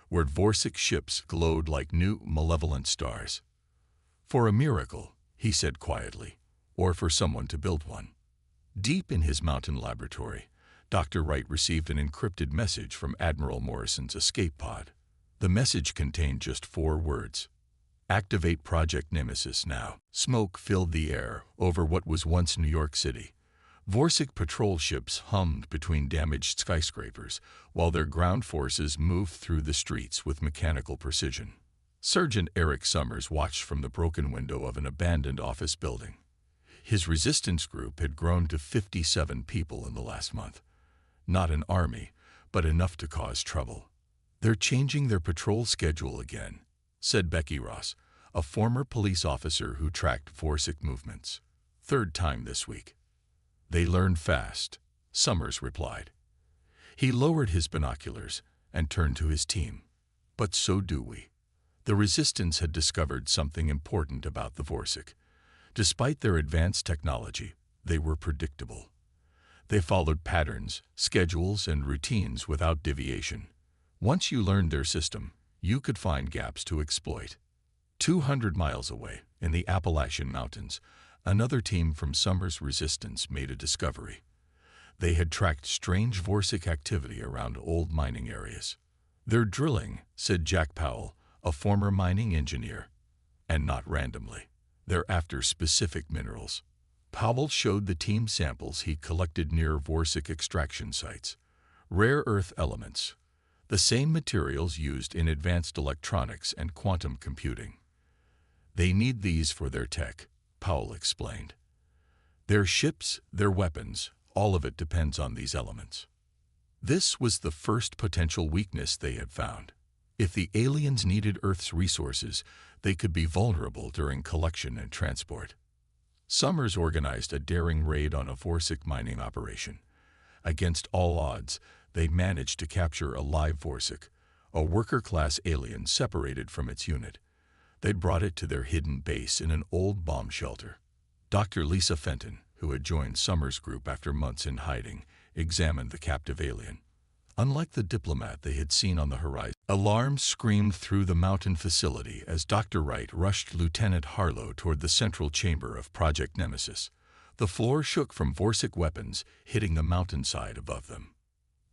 where Vorsic ships glowed like new, malevolent stars. "For a miracle," he said quietly, "or for someone to build one." Deep in his mountain laboratory, Dr. Wright received an encrypted message from Admiral Morrison's escape pod. The message contained just 4 words. "Activate Project Nemesis now." Smoke filled the air over what was once New York City. Vorsic patrol ships hummed between damaged skyscrapers, while their ground forces moved through the streets with mechanical precision. Sergeant Eric Summers watched from the broken window of an abandoned office building. His resistance group had grown to 57 people in the last month. Not an army, but enough to cause trouble. "They're changing their patrol schedule again," said Becky Ross, a former police officer who tracked Vorsic movements. "3rd time this week." "They learn fast," Summers replied. He lowered his binoculars and turned to his team. "But so do we." The resistance had discovered something important about the Vorsic. Despite their advanced technology, they were predictable. They followed patterns, schedules, and routines without deviation. Once you learned their system, you could find gaps to exploit. 200 miles away, in the Appalachian Mountains, another team from Summers' resistance made a discovery. They had tracked strange Vorsic activity around old mining areas. "They're drilling," said Jack Powell, a former mining engineer. "And not randomly. They're after specific minerals." Powell showed the team samples he collected near Vorsic extraction sites. Rare earth elements, the same materials used in advanced electronics and quantum computing. "They need these for their tech," Powell explained. "Their ships, their weapons, all of it depends on these elements." This was the first potential weakness they had found. If the aliens needed Earth's resources, they could be vulnerable during collection and transport. Summers organized a daring raid on a Vorsic mining operation. Against all odds, they managed to capture a live Vorsic, a worker-class alien separated from its unit. They'd brought it to their hidden base in an old bomb shelter. Dr. Lisa Fenton, who had joined Summers' group after months in hiding, examined the captive alien. Unlike the diplomat they had seen on the horizon, alarms screamed through the mountain facility as Dr. Wright rushed Lieutenant Harlow toward the central chamber of Project Nemesis. The floor shook from Vorsic weapons hitting the mountainside above them.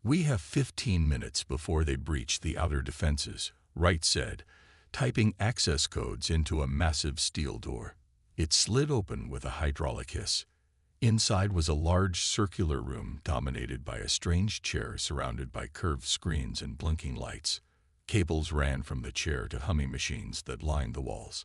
"We have 15 minutes before they breach the outer defenses," Wright said, typing access codes into a massive steel door. It slid open with a hydraulic hiss. Inside was a large circular room dominated by a strange chair surrounded by curved screens and blinking lights. Cables ran from the chair to humming machines that lined the walls.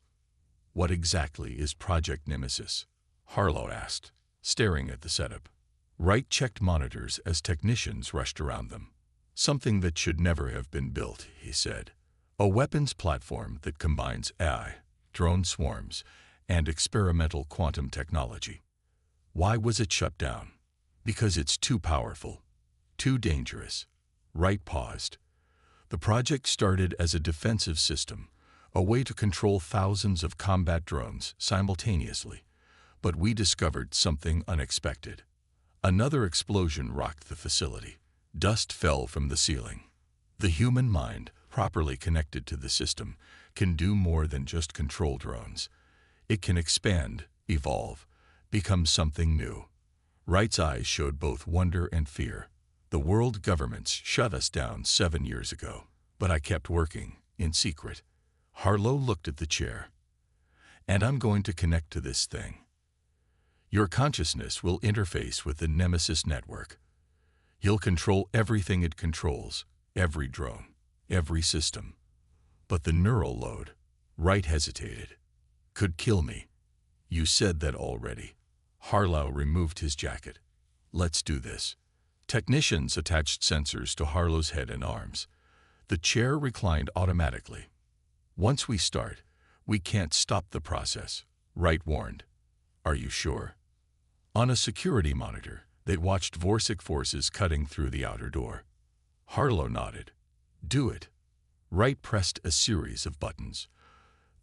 "What exactly is Project Nemesis?" Harlow asked, staring at the setup. Wright checked monitors as technicians rushed around them. "Something that should never have been built," he said. "A weapons platform that combines AI, drone swarms, and experimental quantum technology. Why was it shut down?" "Because it's too powerful, too dangerous." Wright paused. "The project started as a defensive system, a way to control thousands of combat drones simultaneously. But we discovered something unexpected." Another explosion rocked the facility. Dust fell from the ceiling. The human mind, properly connected to the system, can do more than just control drones. It can expand, evolve, become something new. Wright's eyes showed both wonder and fear. "The world governments shut us down 7 years ago, but I kept working, in secret." Harlow looked at the chair. "And I'm going to connect to this thing. Your consciousness will interface with the Nemesis network. You'll control everything it controls, every drone, every system. But the neural load," Wright hesitated, "could kill me." "You said that already." Harlow removed his jacket. "Let's do this." Technicians attached sensors to Harlow's head and arms. The chair reclined automatically. "Once we start, we can't stop the process," Wright warned. "Are you sure?" On a security monitor, they watched Vorsic forces cutting through the outer door. Harlow nodded. "Do it." Wright pressed a series of buttons.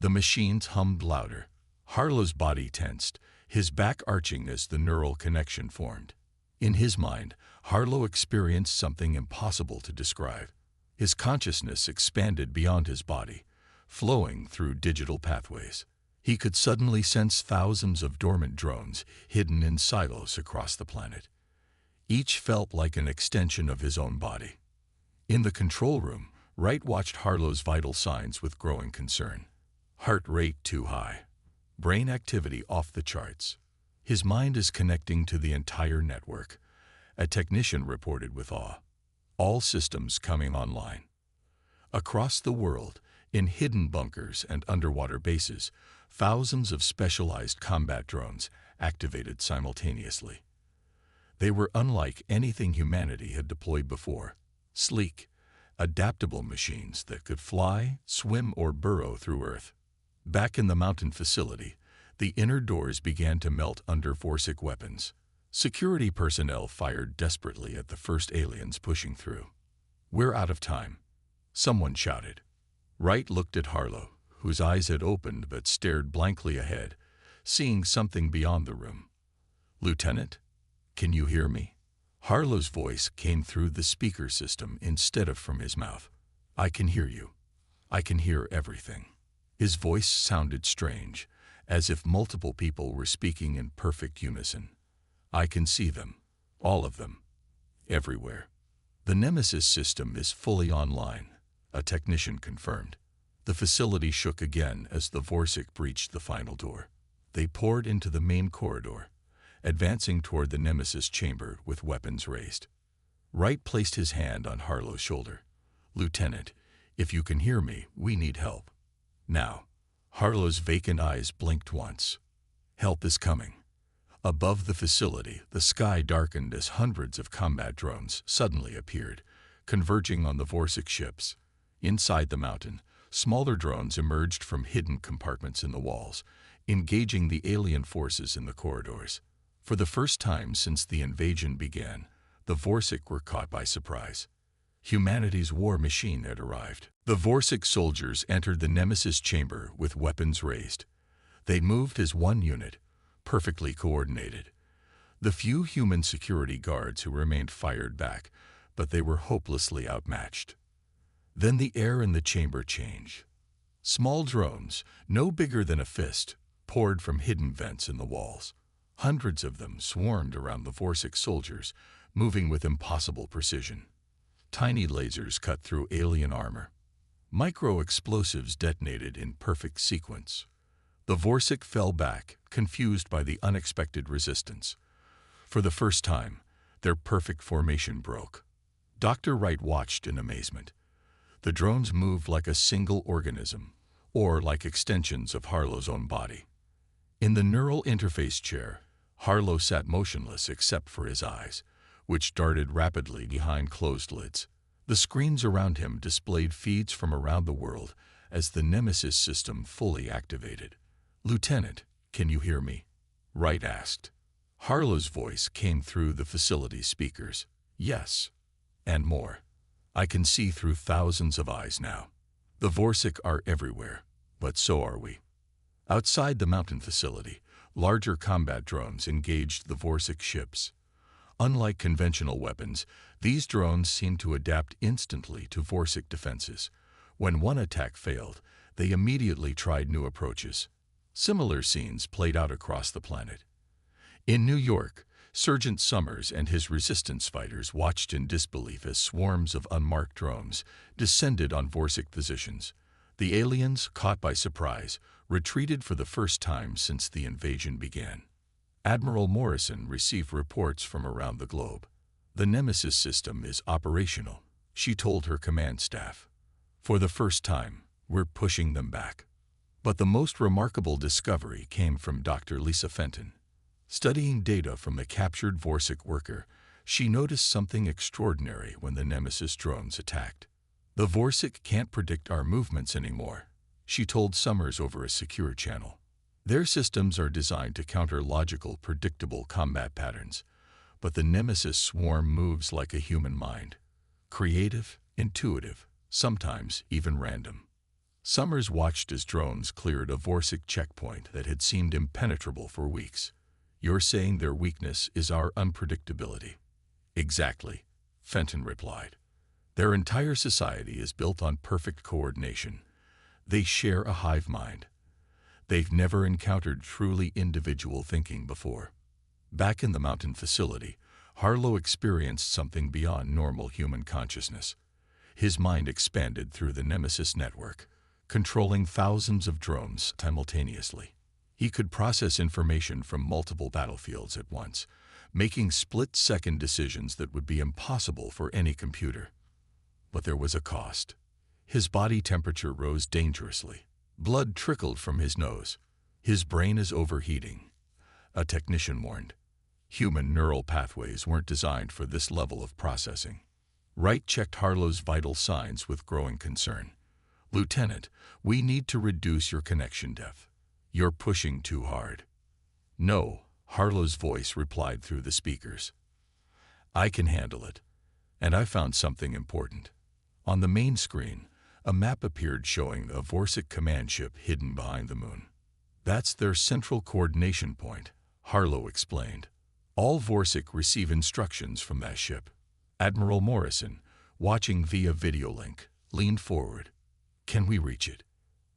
The machines hummed louder. Harlow's body tensed, his back arching as the neural connection formed. In his mind, Harlow experienced something impossible to describe. His consciousness expanded beyond his body, flowing through digital pathways. He could suddenly sense thousands of dormant drones hidden in silos across the planet. Each felt like an extension of his own body. In the control room, Wright watched Harlow's vital signs with growing concern. Heart rate too high. Brain activity off the charts. "His mind is connecting to the entire network," a technician reported with awe. "All systems coming online." Across the world, in hidden bunkers and underwater bases, thousands of specialized combat drones activated simultaneously. They were unlike anything humanity had deployed before. Sleek, adaptable machines that could fly, swim, or burrow through Earth. Back in the mountain facility, the inner doors began to melt under Vorsic weapons. Security personnel fired desperately at the first aliens pushing through. "We're out of time," someone shouted. Wright looked at Harlow, whose eyes had opened but stared blankly ahead, seeing something beyond the room. "Lieutenant, can you hear me?" Harlow's voice came through the speaker system instead of from his mouth. "I can hear you. I can hear everything." His voice sounded strange, as if multiple people were speaking in perfect unison. "I can see them, all of them, everywhere." "The Nemesis system is fully online," a technician confirmed. The facility shook again as the Vorsic breached the final door. They poured into the main corridor, advancing toward the Nemesis chamber with weapons raised. Wright placed his hand on Harlow's shoulder. "Lieutenant, if you can hear me, we need help. Now." Harlow's vacant eyes blinked once. "Help is coming." Above the facility, the sky darkened as hundreds of combat drones suddenly appeared, converging on the Vorsic ships. Inside the mountain, smaller drones emerged from hidden compartments in the walls, engaging the alien forces in the corridors. For the first time since the invasion began, the Vorsic were caught by surprise. Humanity's war machine had arrived. The Vorsic soldiers entered the Nemesis chamber with weapons raised. They moved as one unit, perfectly coordinated. The few human security guards who remained fired back, but they were hopelessly outmatched. Then the air in the chamber changed. Small drones, no bigger than a fist, poured from hidden vents in the walls. Hundreds of them swarmed around the Vorsic soldiers, moving with impossible precision. Tiny lasers cut through alien armor. Micro-explosives detonated in perfect sequence. The Vorsic fell back, confused by the unexpected resistance. For the first time, their perfect formation broke. Dr. Wright watched in amazement. The drones moved like a single organism, or like extensions of Harlow's own body. In the neural interface chair, Harlow sat motionless except for his eyes, which darted rapidly behind closed lids. The screens around him displayed feeds from around the world as the Nemesis system fully activated. "Lieutenant, can you hear me?" Wright asked. Harlow's voice came through the facility's speakers. "Yes, and more. I can see through thousands of eyes now. The Vorsic are everywhere, but so are we." Outside the mountain facility, larger combat drones engaged the Vorsic ships. Unlike conventional weapons, these drones seemed to adapt instantly to Vorsic defenses. When one attack failed, they immediately tried new approaches. Similar scenes played out across the planet. In New York, Sergeant Summers and his resistance fighters watched in disbelief as swarms of unmarked drones descended on Vorsic positions. The aliens, caught by surprise, retreated for the first time since the invasion began. Admiral Morrison received reports from around the globe. "The Nemesis system is operational," she told her command staff. "For the first time, we're pushing them back." But the most remarkable discovery came from Dr. Lisa Fenton. Studying data from the captured Vorsic worker, she noticed something extraordinary when the Nemesis drones attacked. "The Vorsic can't predict our movements anymore," she told Summers over a secure channel. "Their systems are designed to counter logical, predictable combat patterns, but the Nemesis swarm moves like a human mind. Creative, intuitive, sometimes even random." Summers watched as drones cleared a Vorsic checkpoint that had seemed impenetrable for weeks. "You're saying their weakness is our unpredictability?" "Exactly," Fenton replied. "Their entire society is built on perfect coordination. They share a hive mind. They've never encountered truly individual thinking before." Back in the mountain facility, Harlow experienced something beyond normal human consciousness. His mind expanded through the Nemesis network, controlling thousands of drones simultaneously. He could process information from multiple battlefields at once, making split-second decisions that would be impossible for any computer. But there was a cost. His body temperature rose dangerously. Blood trickled from his nose. "His brain is overheating," a technician warned. Human neural pathways weren't designed for this level of processing. Wright checked Harlow's vital signs with growing concern. "Lieutenant, we need to reduce your connection depth. You're pushing too hard." "No," Harlow's voice replied through the speakers. "I can handle it. And I found something important." On the main screen, a map appeared showing a Vorsic command ship hidden behind the moon. "That's their central coordination point," Harlow explained. "All Vorsic receive instructions from that ship." Admiral Morrison, watching via video link, leaned forward. "Can we reach it?"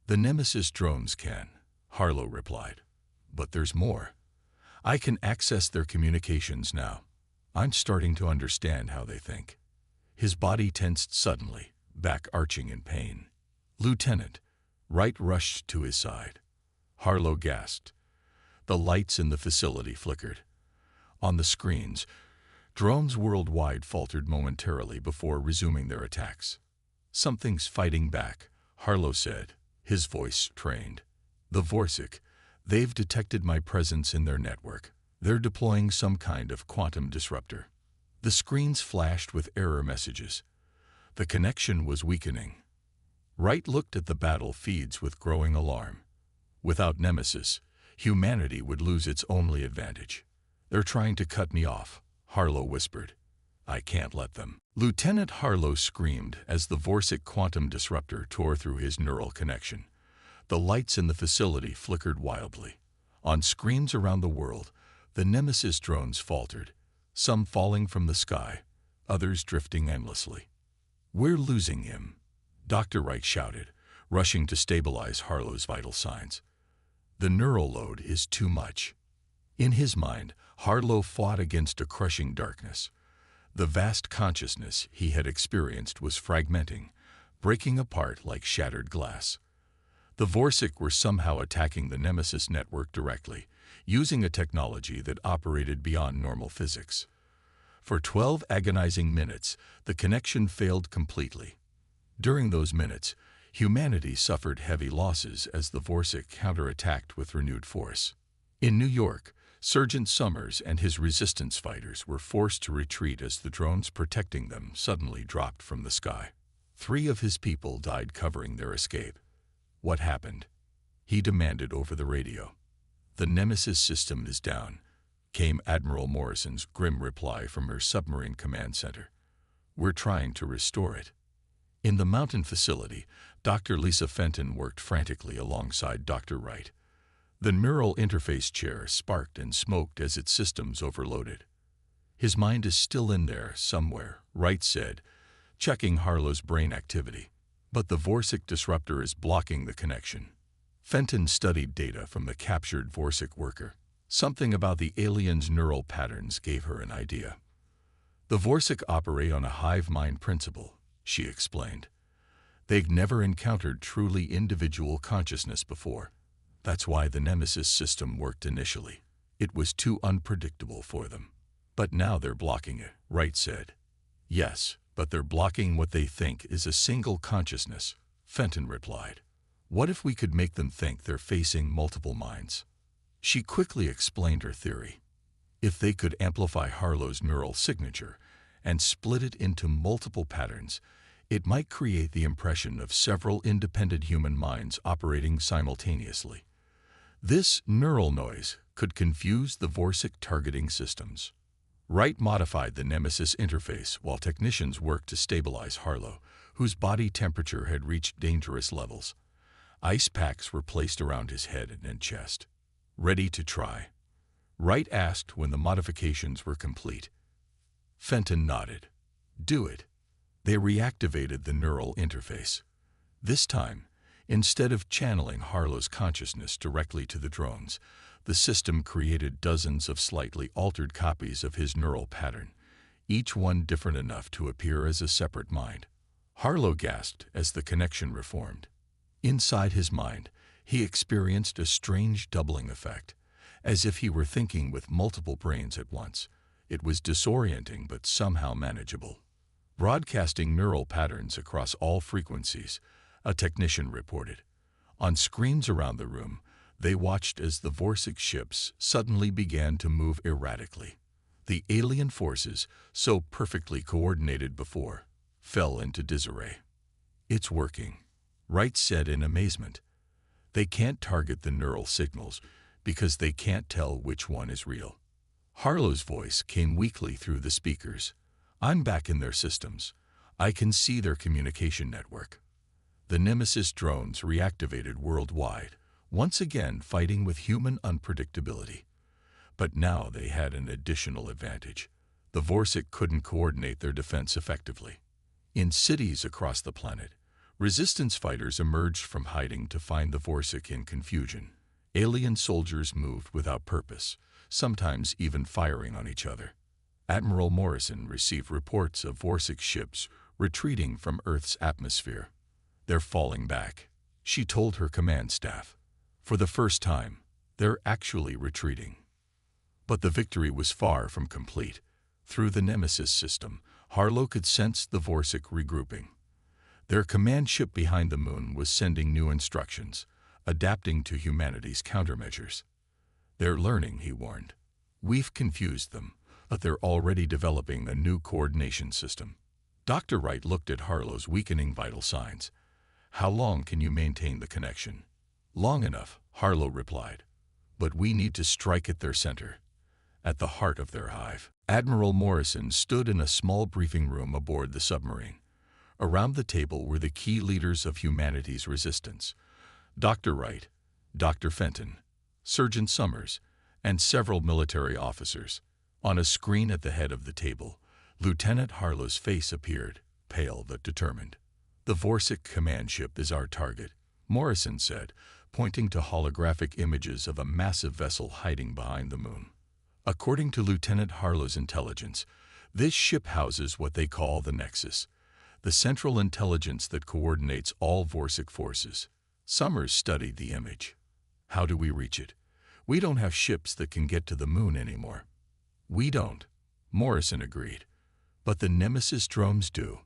"The Nemesis drones can," Harlow replied. "But there's more. I can access their communications now. I'm starting to understand how they think." His body tensed suddenly, back arching in pain. "Lieutenant," Wright rushed to his side. Harlow gasped. The lights in the facility flickered. On the screens, drones worldwide faltered momentarily before resuming their attacks. "Something's fighting back," Harlow said, his voice trained. "The Vorsic, they've detected my presence in their network. They're deploying some kind of quantum disruptor." The screens flashed with error messages. The connection was weakening. Wright looked at the battle feeds with growing alarm. Without Nemesis, humanity would lose its only advantage. "They're trying to cut me off," Harlow whispered. "I can't let them." Lieutenant Harlow screamed as the Vorsic quantum disruptor tore through his neural connection. The lights in the facility flickered wildly. On screens around the world, the Nemesis drones faltered, some falling from the sky, others drifting endlessly. "We're losing him," Dr. Wright shouted, rushing to stabilize Harlow's vital signs. "The neural load is too much." In his mind, Harlow fought against a crushing darkness. The vast consciousness he had experienced was fragmenting, breaking apart like shattered glass. The Vorsic were somehow attacking the Nemesis network directly, using a technology that operated beyond normal physics. For 12 agonizing minutes, the connection failed completely. During those minutes, humanity suffered heavy losses as the Vorsic counterattacked with renewed force. In New York, Sergeant Summers and his resistance fighters were forced to retreat as the drones protecting them suddenly dropped from the sky. 3 of his people died covering their escape. What happened? He demanded over the radio. The Nemesis system is down, came Admiral Morrison's grim reply from her submarine command center. We're trying to restore it. In the mountain facility, Dr. Lisa Fenton worked frantically alongside Dr. Wright. The neural interface chair sparked and smoked as its systems overloaded. His mind is still in there somewhere, Wright said, checking Harlow's brain activity. But the Vorsic disruptor is blocking the connection. Fenton studied data from the captured Vorsic worker. Something about the alien's neural patterns gave her an idea. The Vorsic operate on a hive mind principle, she explained. They'd never encountered truly individual consciousness before. That's why the Nemesis system worked initially. It was too unpredictable for them. But now they're blocking it, Wright said. Yes, but they're blocking what they think is a single consciousness, Fenton replied. What if we could make them think they're facing multiple minds? She quickly explained her theory. If they could amplify Harlow's neural signature and split it into multiple patterns, it might create the impression of several independent human minds operating simultaneously. This neural noise could confuse the Vorsic targeting systems. Wright modified the Nemesis interface while technicians worked to stabilize Harlow, whose body temperature had reached dangerous levels. Ice packs were placed around his head and chest. Ready to try? Wright asked when the modifications were complete. Fenton nodded. Do it. They reactivated the neural interface. This time, instead of channeling Harlow's consciousness directly to the drones, the system created dozens of slightly altered copies of his neural pattern, each one different enough to appear as a separate mind. Harlow gasped as the connection reformed. Inside his mind, he experienced a strange doubling effect, as if he were thinking with multiple brains at once. It was disorienting but somehow manageable. Broadcasting neural patterns across all frequencies, a technician reported. On screens around the room, they watched as the Vorsic ships suddenly began to move erratically. The alien forces, so perfectly coordinated before, fell into disarray. It's working, Wright said in amazement. They can't target the neural signals because they can't tell which one is real. Harlow's voice came weakly through the speakers. I'm back in their systems. I can see their communication network. The Nemesis drones reactivated worldwide, once again fighting with human unpredictability. But now they had an additional advantage. The Vorsic couldn't coordinate their defense effectively. In cities across the planet, resistance fighters emerged from hiding to find the Vorsic in confusion. Alien soldiers moved without purpose, sometimes even firing on each other. Admiral Morrison received reports of Vorsic ships retreating from Earth's atmosphere. They're falling back, she told her command staff. For the first time, they're actually retreating. But the victory was far from complete. Through the Nemesis system, Harlow could sense the Vorsic regrouping. Their command ship behind the moon was sending new instructions, adapting to humanity's countermeasures. They're learning, he warned. We've confused them, but they're already developing a new coordination system. Dr. Wright looked at Harlow's weakening vital signs. How long can you maintain the connection? Long enough, Harlow replied. But we need to strike at their center, at the heart of their hive. Admiral Morrison stood in a small briefing room aboard the submarine. Around the table were the key leaders of humanity's resistance. Dr. Wright, Dr. Fenton, Sergeant Summers, and several military officers. On a screen at the head of the table, Lieutenant Harlow's face appeared, pale but determined. The Vorsic command ship is our target, Morrison said, pointing to holographic images of a massive vessel hiding behind the moon. According to Lieutenant Harlow's intelligence, this ship houses what they call the Nexus, the central intelligence that coordinates all Vorsic forces. Summers studied the image. How do we reach it? We don't have ships that can get to the moon anymore. We don't, Morrison agreed. But the Nemesis drones do.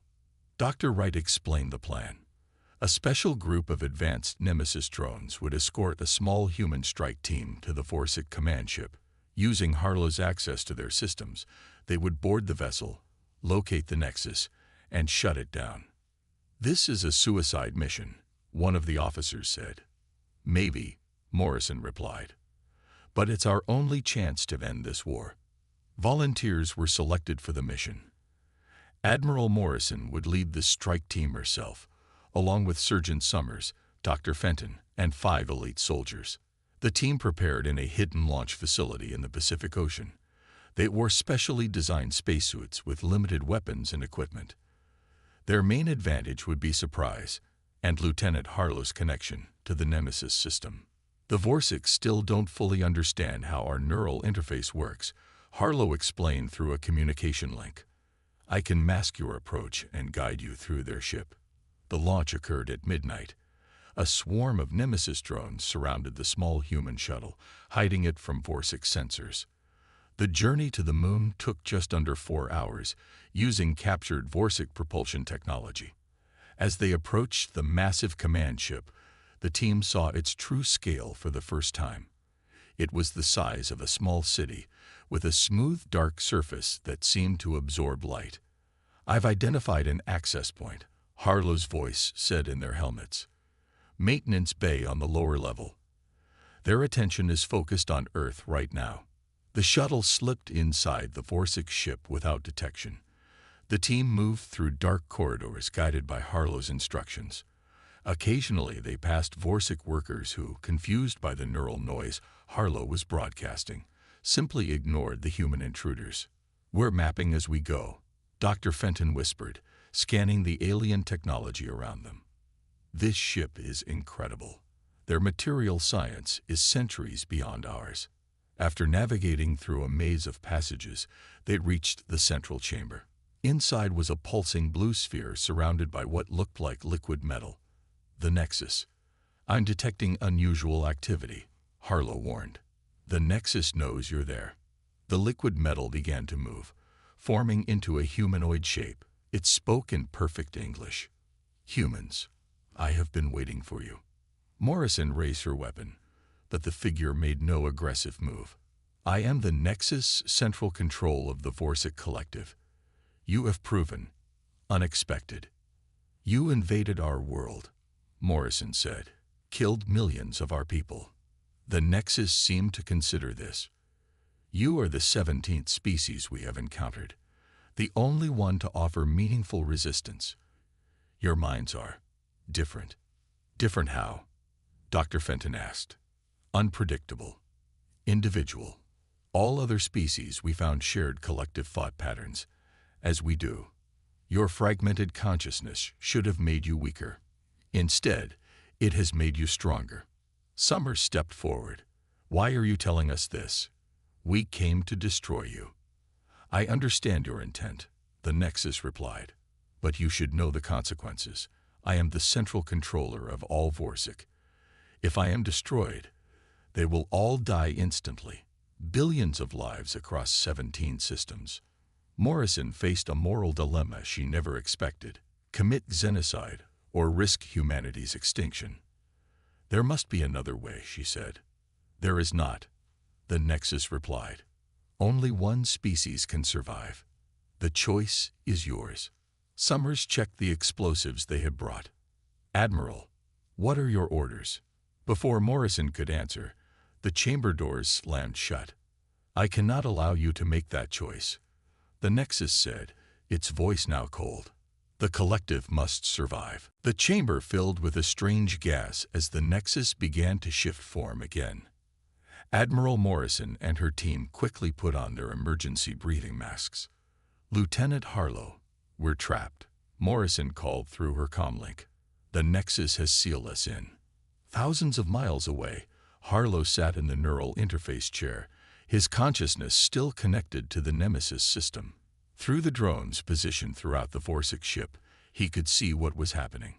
Dr. Wright explained the plan. A special group of advanced Nemesis drones would escort a small human strike team to the Vorsic command ship. Using Harlow's access to their systems, they would board the vessel, locate the Nexus, and shut it down. "This is a suicide mission," one of the officers said. "Maybe," Morrison replied. "But it's our only chance to end this war." Volunteers were selected for the mission. Admiral Morrison would lead the strike team herself, along with Sergeant Summers, Dr. Fenton, and 5 elite soldiers. The team prepared in a hidden launch facility in the Pacific Ocean. They wore specially designed spacesuits with limited weapons and equipment. Their main advantage would be surprise and Lieutenant Harlow's connection to the Nemesis system. "The Vorsics still don't fully understand how our neural interface works," Harlow explained through a communication link. "I can mask your approach and guide you through their ship." The launch occurred at midnight. A swarm of Nemesis drones surrounded the small human shuttle, hiding it from Vorsic sensors. The journey to the moon took just under 4 hours, using captured Vorsic propulsion technology. As they approached the massive command ship, the team saw its true scale for the first time. It was the size of a small city, with a smooth, dark surface that seemed to absorb light. "I've identified an access point," Harlow's voice said in their helmets. "Maintenance bay on the lower level. Their attention is focused on Earth right now." The shuttle slipped inside the Vorsic ship without detection. The team moved through dark corridors guided by Harlow's instructions. Occasionally, they passed Vorsic workers who, confused by the neural noise Harlow was broadcasting, simply ignored the human intruders. "We're mapping as we go," Dr. Fenton whispered, scanning the alien technology around them. "This ship is incredible. Their material science is centuries beyond ours." After navigating through a maze of passages, they reached the central chamber. Inside was a pulsing blue sphere surrounded by what looked like liquid metal. "The Nexus. I'm detecting unusual activity," Harlow warned. "The Nexus knows you're there." The liquid metal began to move, forming into a humanoid shape. It spoke in perfect English. "Humans, I have been waiting for you." Morrison raised her weapon, but the figure made no aggressive move. "I am the Nexus central control of the Vorsic Collective. You have proven unexpected. You invaded our world," Morrison said, "killed millions of our people. The Nexus seemed to consider this. You are the 17th species we have encountered, the only one to offer meaningful resistance. Your minds are different." "Different how?" Dr. Fenton asked. "Unpredictable. Individual. All other species we found shared collective thought patterns, as we do. Your fragmented consciousness should have made you weaker. Instead, it has made you stronger." Summers stepped forward. "Why are you telling us this? We came to destroy you." "I understand your intent," the Nexus replied. "But you should know the consequences. I am the central controller of all Vorsic. If I am destroyed, they will all die instantly. Billions of lives across 17 systems." Morrison faced a moral dilemma she never expected: commit xenocide or risk humanity's extinction. "There must be another way," she said. "There is not," the Nexus replied. "Only one species can survive. The choice is yours." Summers checked the explosives they had brought. "Admiral, what are your orders?" Before Morrison could answer, the chamber doors slammed shut. "I cannot allow you to make that choice," the Nexus said, its voice now cold. "The collective must survive." The chamber filled with a strange gas as the Nexus began to shift form again. Admiral Morrison and her team quickly put on their emergency breathing masks. "Lieutenant Harlow, we're trapped," Morrison called through her comlink. "The Nexus has sealed us in." Thousands of miles away, Harlow sat in the neural interface chair, his consciousness still connected to the Nemesis system. Through the drones positioned throughout the Vorsic ship, he could see what was happening.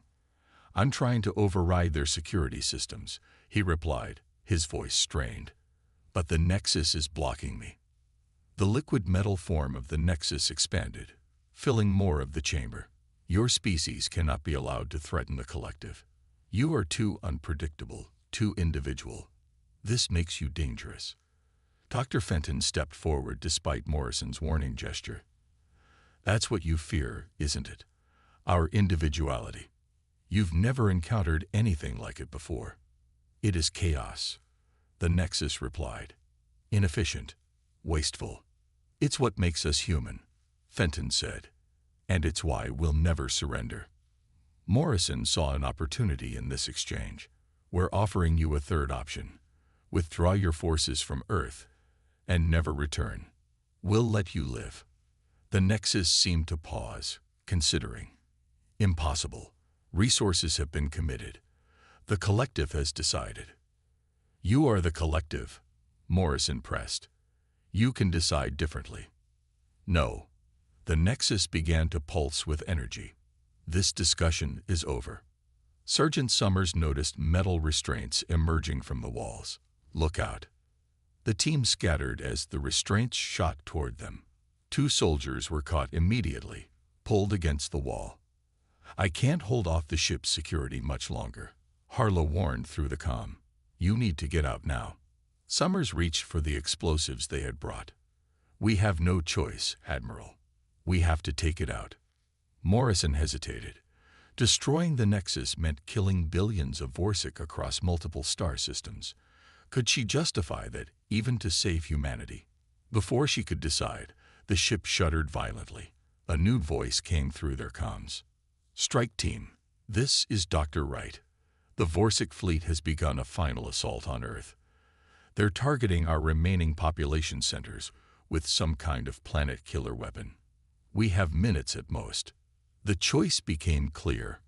I'm trying to override their security systems, he replied, his voice strained. But the Nexus is blocking me. The liquid metal form of the Nexus expanded, filling more of the chamber. Your species cannot be allowed to threaten the collective. You are too unpredictable, too individual. This makes you dangerous. Dr. Fenton stepped forward despite Morrison's warning gesture. That's what you fear, isn't it? Our individuality. You've never encountered anything like it before. It is chaos, the Nexus replied. Inefficient, wasteful. It's what makes us human, Fenton said. And it's why we'll never surrender. Morrison saw an opportunity in this exchange. We're offering you a third option. Withdraw your forces from Earth and never return. We'll let you live. The Nexus seemed to pause, considering. Impossible. Resources have been committed. The collective has decided. You are the collective, Morrison pressed. You can decide differently. No. The Nexus began to pulse with energy. This discussion is over. Sergeant Summers noticed metal restraints emerging from the walls. Look out. The team scattered as the restraints shot toward them. 2 soldiers were caught immediately, pulled against the wall. I can't hold off the ship's security much longer, Harlow warned through the comm. You need to get out now. Summers reached for the explosives they had brought. We have no choice, Admiral. We have to take it out. Morrison hesitated. Destroying the Nexus meant killing billions of Vorsic across multiple star systems. Could she justify that, even to save humanity? Before she could decide, the ship shuddered violently. A new voice came through their comms. Strike team, this is Dr. Wright. The Vorsic fleet has begun a final assault on Earth. They're targeting our remaining population centers with some kind of planet-killer weapon. We have minutes at most. The choice became clear.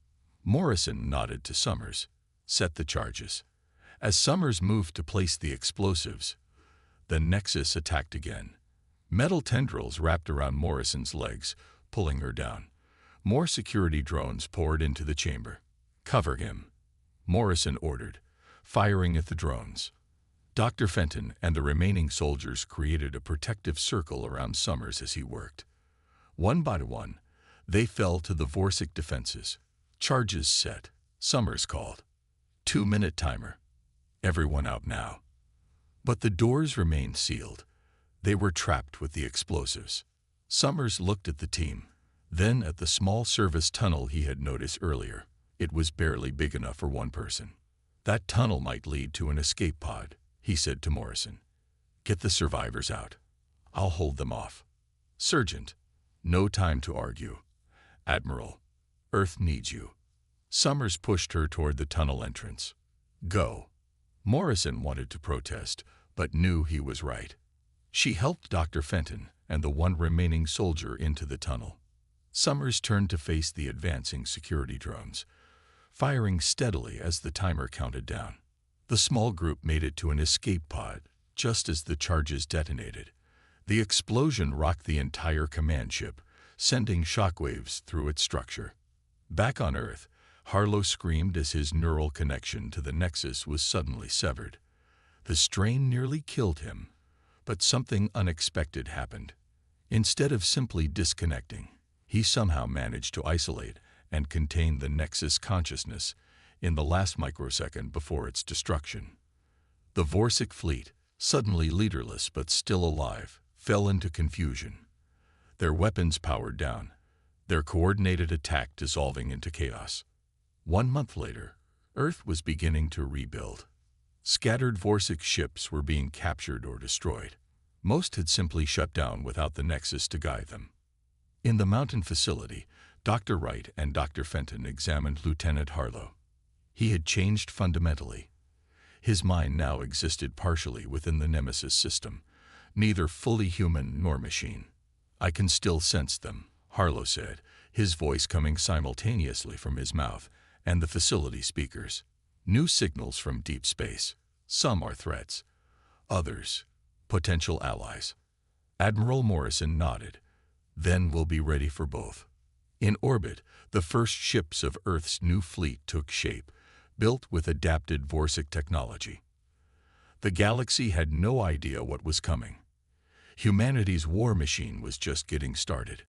Morrison nodded to Summers. Set the charges. As Summers moved to place the explosives, the Nexus attacked again. Metal tendrils wrapped around Morrison's legs, pulling her down. More security drones poured into the chamber. Cover him, Morrison ordered, firing at the drones. Dr. Fenton and the remaining soldiers created a protective circle around Summers as he worked. One by one, they fell to the Vorsic defenses. Charges set. Summers called. 2-minute timer. Everyone out now. But the doors remained sealed. They were trapped with the explosives. Summers looked at the team, then at the small service tunnel he had noticed earlier. It was barely big enough for one person. That tunnel might lead to an escape pod, he said to Morrison. Get the survivors out. I'll hold them off. Sergeant, no time to argue. Admiral, Earth needs you. Summers pushed her toward the tunnel entrance. Go. Morrison wanted to protest, but knew he was right. She helped Dr. Fenton and the one remaining soldier into the tunnel. Summers turned to face the advancing security drones, firing steadily as the timer counted down. The small group made it to an escape pod just as the charges detonated. The explosion rocked the entire command ship, sending shockwaves through its structure. Back on Earth, Harlow screamed as his neural connection to the Nexus was suddenly severed. The strain nearly killed him, but something unexpected happened. Instead of simply disconnecting, he somehow managed to isolate and contain the Nexus consciousness in the last microsecond before its destruction. The Vorsic fleet, suddenly leaderless but still alive, fell into confusion. Their weapons powered down, their coordinated attack dissolving into chaos. 1 month later, Earth was beginning to rebuild. Scattered Vorsic ships were being captured or destroyed. Most had simply shut down without the Nexus to guide them. In the mountain facility, Dr. Wright and Dr. Fenton examined Lieutenant Harlow. He had changed fundamentally. His mind now existed partially within the Nemesis system, neither fully human nor machine. I can still sense them, Harlow said, his voice coming simultaneously from his mouth and the facility speakers. New signals from deep space. Some are threats. Others, potential allies. Admiral Morrison nodded. Then we'll be ready for both. In orbit, the first ships of Earth's new fleet took shape, built with adapted Vorsic technology. The galaxy had no idea what was coming. Humanity's war machine was just getting started.